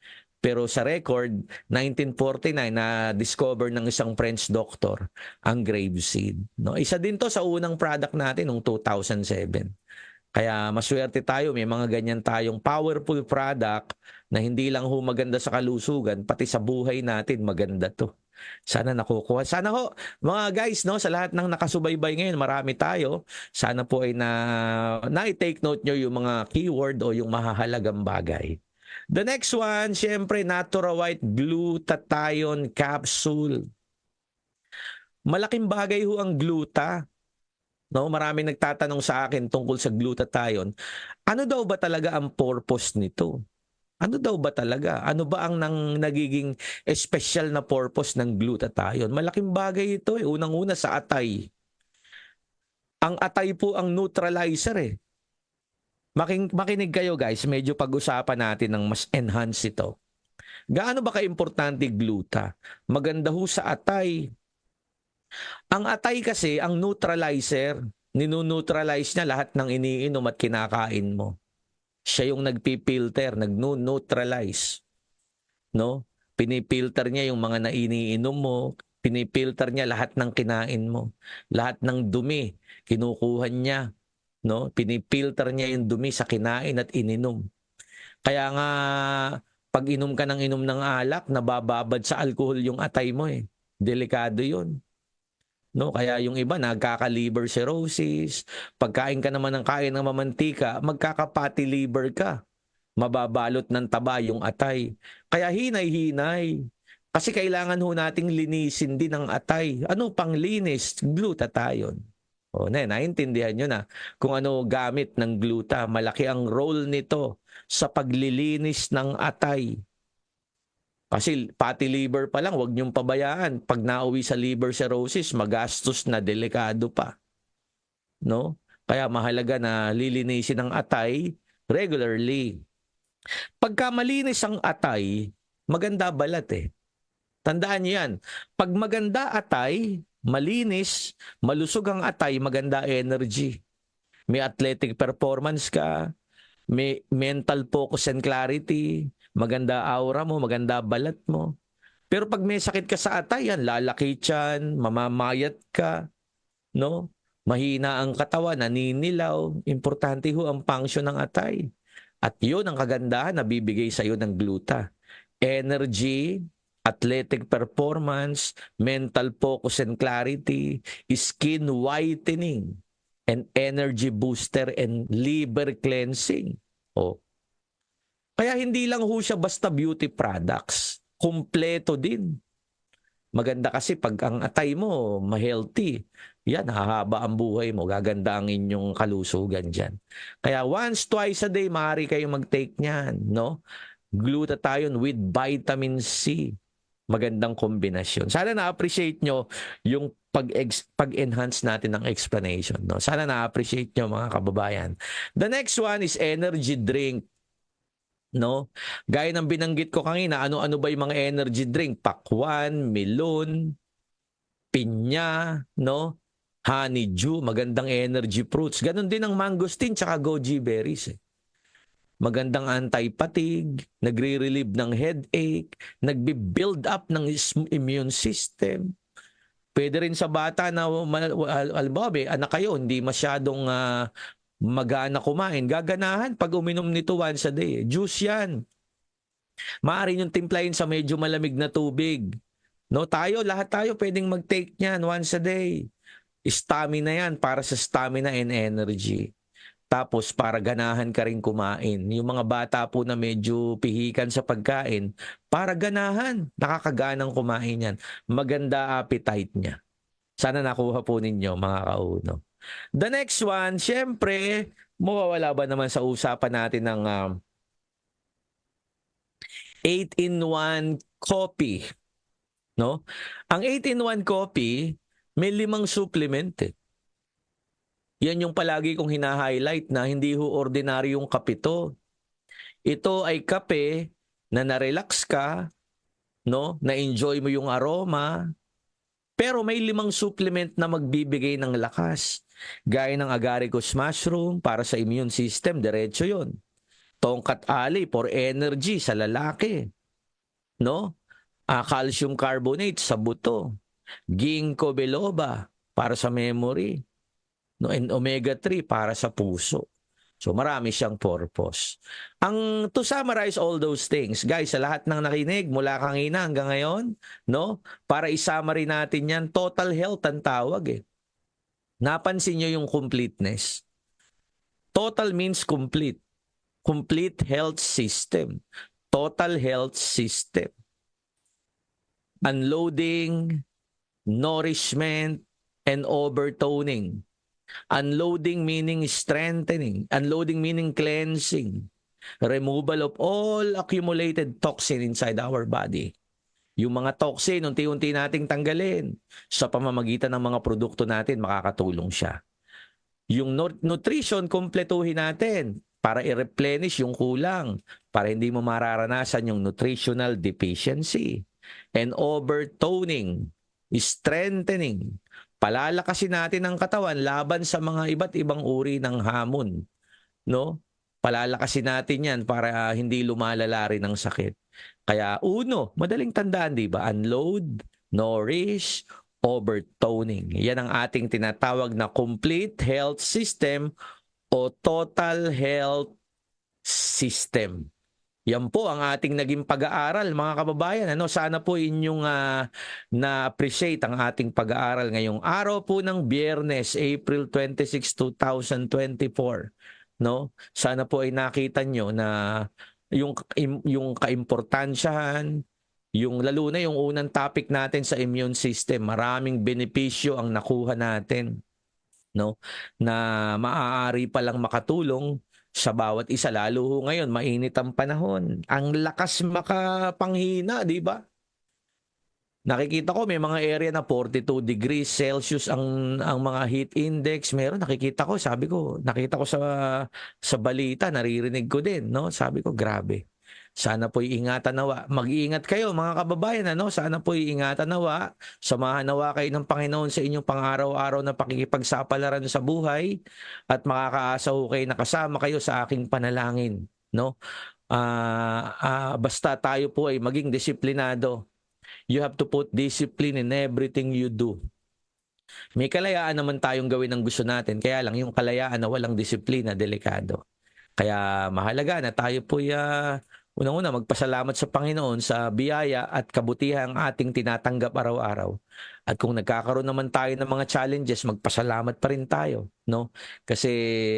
Pero sa record, 1949 na discover ng isang French doctor ang grapeseed. No? Isa din to sa unang product natin noong 2007. Kaya maswerte tayo, may mga ganyan tayong powerful product na hindi lang ho maganda sa kalusugan, pati sa buhay natin maganda to. Sana nakukuha. Sana ho, mga guys, no, sa lahat ng nakasubaybay ngayon, marami tayo. Sana po ay na-take note nyo yung mga keyword o yung mahahalagang bagay. The next one, syempre, Natura White Glutathione Capsule. Malaking bagay ho ang gluta. No, maraming nagtatanong sa akin tungkol sa glutathione. Ano daw ba talaga ang purpose nito? Ano daw ba talaga? Ano ba ang nagiging special na purpose ng glutathione? Malaking bagay ito eh. Unang-una sa atay. Ang atay po ang neutralizer eh. Makinig kayo guys, medyo pag-usapan natin ng mas enhance ito. Gaano ba ka-importante gluta? Maganda ho sa atay. Ang atay kasi, ang neutralizer, ninuneutralize niya lahat ng iniinom at kinakain mo. Siya yung nagpipilter, nag-neutralize. No? Pinipilter niya yung mga nainiinom mo, pinipilter niya lahat ng kinain mo. Lahat ng dumi, kinukuha niya. No? Pinipilter niya yung dumi sa kinain at ininom. Kaya nga, pag inom ka ng inom ng alak, nabababad sa alcohol yung atay mo eh. Delikado yun. No? Kaya yung iba, nagkaka-liver cirrhosis. Pagkain ka naman ng kain ng mamantika, magkaka-fatty liver ka. mababalot ng taba yung atay. Kaya hinay-hinay. Kasi kailangan ho nating linisin din ang atay. Ano pang linis? Glutathione. O, naintindihan nyo na kung ano gamit ng gluta. Malaki ang role nito sa paglilinis ng atay. Kasi pati liver pa lang, huwag niyong pabayaan. Pag nauwi sa liver cirrhosis, magastos na, delikado pa. No? Kaya mahalaga na lilinisin ang atay regularly. Pagka malinis ang atay, maganda balat eh. Tandaan niyo yan. Pag maganda atay, malinis, malusog ang atay, maganda energy. May athletic performance ka, may mental focus and clarity, maganda aura mo, maganda balat mo. Pero pag may sakit ka sa atay, yan, lalaki tiyan, mamamayat ka, no? Mahina ang katawan, naninilaw. Importante ho ang function ng atay. At yun ang kagandahan na bibigay sa iyo ng gluta. Energy, athletic performance, mental focus and clarity, skin whitening, and energy booster and liver cleansing. Oh. Kaya hindi lang ho siya basta beauty products. Kumpleto din. Maganda kasi pag ang atay mo ma-healthy, yan, hahaba ang buhay mo, gaganda ang inyong kalusugan dyan. Kaya once, twice a day, maaari kayong mag-take niyan, no? Glutathione with vitamin C. Magandang kombinasyon. Sana na-appreciate nyo yung pag-enhance natin ng explanation. No? Sana na-appreciate nyo mga kababayan. The next one is energy drink. No? Gaya ng binanggit ko kanina, ano-ano ba yung mga energy drink? Pakwan, melon, pinya, no? Honeydew, magandang energy fruits. Ganon din ang mangosteen tsaka goji berries. Magandang anti-fatigue, nagre-relieve ng headache, nagbi-build up ng immune system. Pwede rin sa bata na, alam anak kayo, hindi masyadong magana kumain. Gaganahan pag uminom nito once a day. Juice yan. Maaari yung timplahin sa medyo malamig na tubig. No, lahat tayo pwedeng mag-take niyan once a day. Stamina yan para sa stamina and energy. Tapos para ganahan ka rin kumain. Yung mga bata po na medyo pihikan sa pagkain, para ganahan, nakakaganang kumain yan. Maganda appetite niya. Sana nakuha po ninyo mga kauno. The next one, syempre, mawawala ba naman sa usapan natin ng 8-in-1 coffee. No? Ang 8-in-1 coffee, may 5 supplement eh. Yan yung palagi kong hina-highlight na hindi ho ordinaryong kape to. Ito ay kape na na-relax ka, no? Na-enjoy mo yung aroma, pero may 5 supplement na magbibigay ng lakas. Gaya ng agaricus mushroom para sa immune system, diretso yon. Tongkat ali for energy sa lalaki. No? Calcium carbonate sa buto. Ginkgo biloba para sa memory. No, and omega-3 para sa puso. So marami siyang purpose. To summarize all those things, guys, sa lahat ng nakinig mula kanina hanggang ngayon, no? Para i-summary natin 'yan, total health ang tawag eh. Napansin niyo yung completeness. Total means complete. Complete health system. Total health system. Unloading, nourishment, and overtoning. Unloading meaning strengthening. Unloading meaning cleansing. Removal of all accumulated toxin inside our body. Yung mga toxin, unti-unti nating tanggalin. Sa pamamagitan ng mga produkto natin, makakatulong siya. Yung nutrition, kumpletuhin natin para i-replenish yung kulang. Para hindi mo mararanasan yung nutritional deficiency. And overtoning, strengthening. Palalakasin natin ang katawan laban sa mga iba't ibang uri ng hamon. No? Palalakasin natin yan para hindi lumalala rin ang sakit. Kaya madaling tandaan, di ba? Unload, nourish, overtoning. Yan ang ating tinatawag na complete health system o total health system. Yan po ang ating naging pag-aaral, mga kababayan. Sana po inyong na-appreciate ang ating pag-aaral ngayong araw po ng Biyernes, April 26, 2024. no? Sana po ay nakita nyo na yung kaimportansyahan, yung lalo na yung unang topic natin sa immune system, maraming benepisyo ang nakuha natin, no? Na maaari palang makatulong sa bawat isa, lalo ho ngayon mainit ang panahon. Ang lakas makapanghina, di ba? Nakikita ko may mga area na 42 degrees Celsius ang mga heat index. Meron nakikita ko, sabi ko, nakita ko sa balita, naririnig ko din, no? Sabi ko, grabe. Sana po'y ingatan nawa. Mag-iingat kayo mga kababayan, ano? Sana po'y ingatan nawa. Samahan nawa kayo ng Panginoon sa inyong pang-araw-araw na pakikipagsapalaran sa buhay at makakaasa ho kayo na kasama kayo sa aking panalangin, no? Basta tayo po ay maging disiplinado. You have to put discipline in everything you do. May kalayaan naman tayong gawin ang gusto natin, kaya lang yung kalayaan na walang disiplina, delikado. Kaya mahalaga na tayo po unang-una magpasalamat sa Panginoon sa biyaya at kabutihang ating tinatanggap araw-araw. At kung nagkakaroon naman tayo ng mga challenges, magpasalamat pa rin tayo, no? Kasi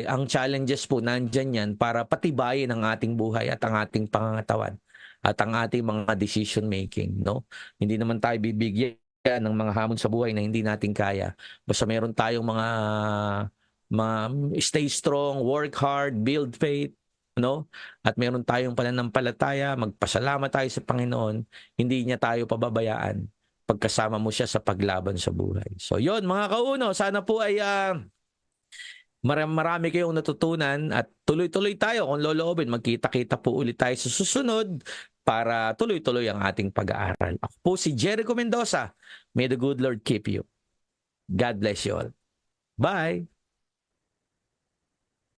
ang challenges po nandyan yan para patibayin ang ating buhay at ang ating pangangatawan at ang ating mga decision making, no? Hindi naman tayo bibigyan ng mga hamon sa buhay na hindi natin kaya. Basta meron tayong stay strong, work hard, build faith, no? At meron tayong pananampalataya, magpasalamat tayo sa Panginoon, hindi niya tayo pababayaan pagkasama mo siya sa paglaban sa buhay. So yon mga kauno, sana po ay marami kayong natutunan at tuloy-tuloy tayo kung loloobin. Magkita-kita po ulit tayo sa susunod para tuloy-tuloy ang ating pag-aaral. Ako po si Jericho Mendoza. May the good Lord keep you. God bless you all. Bye!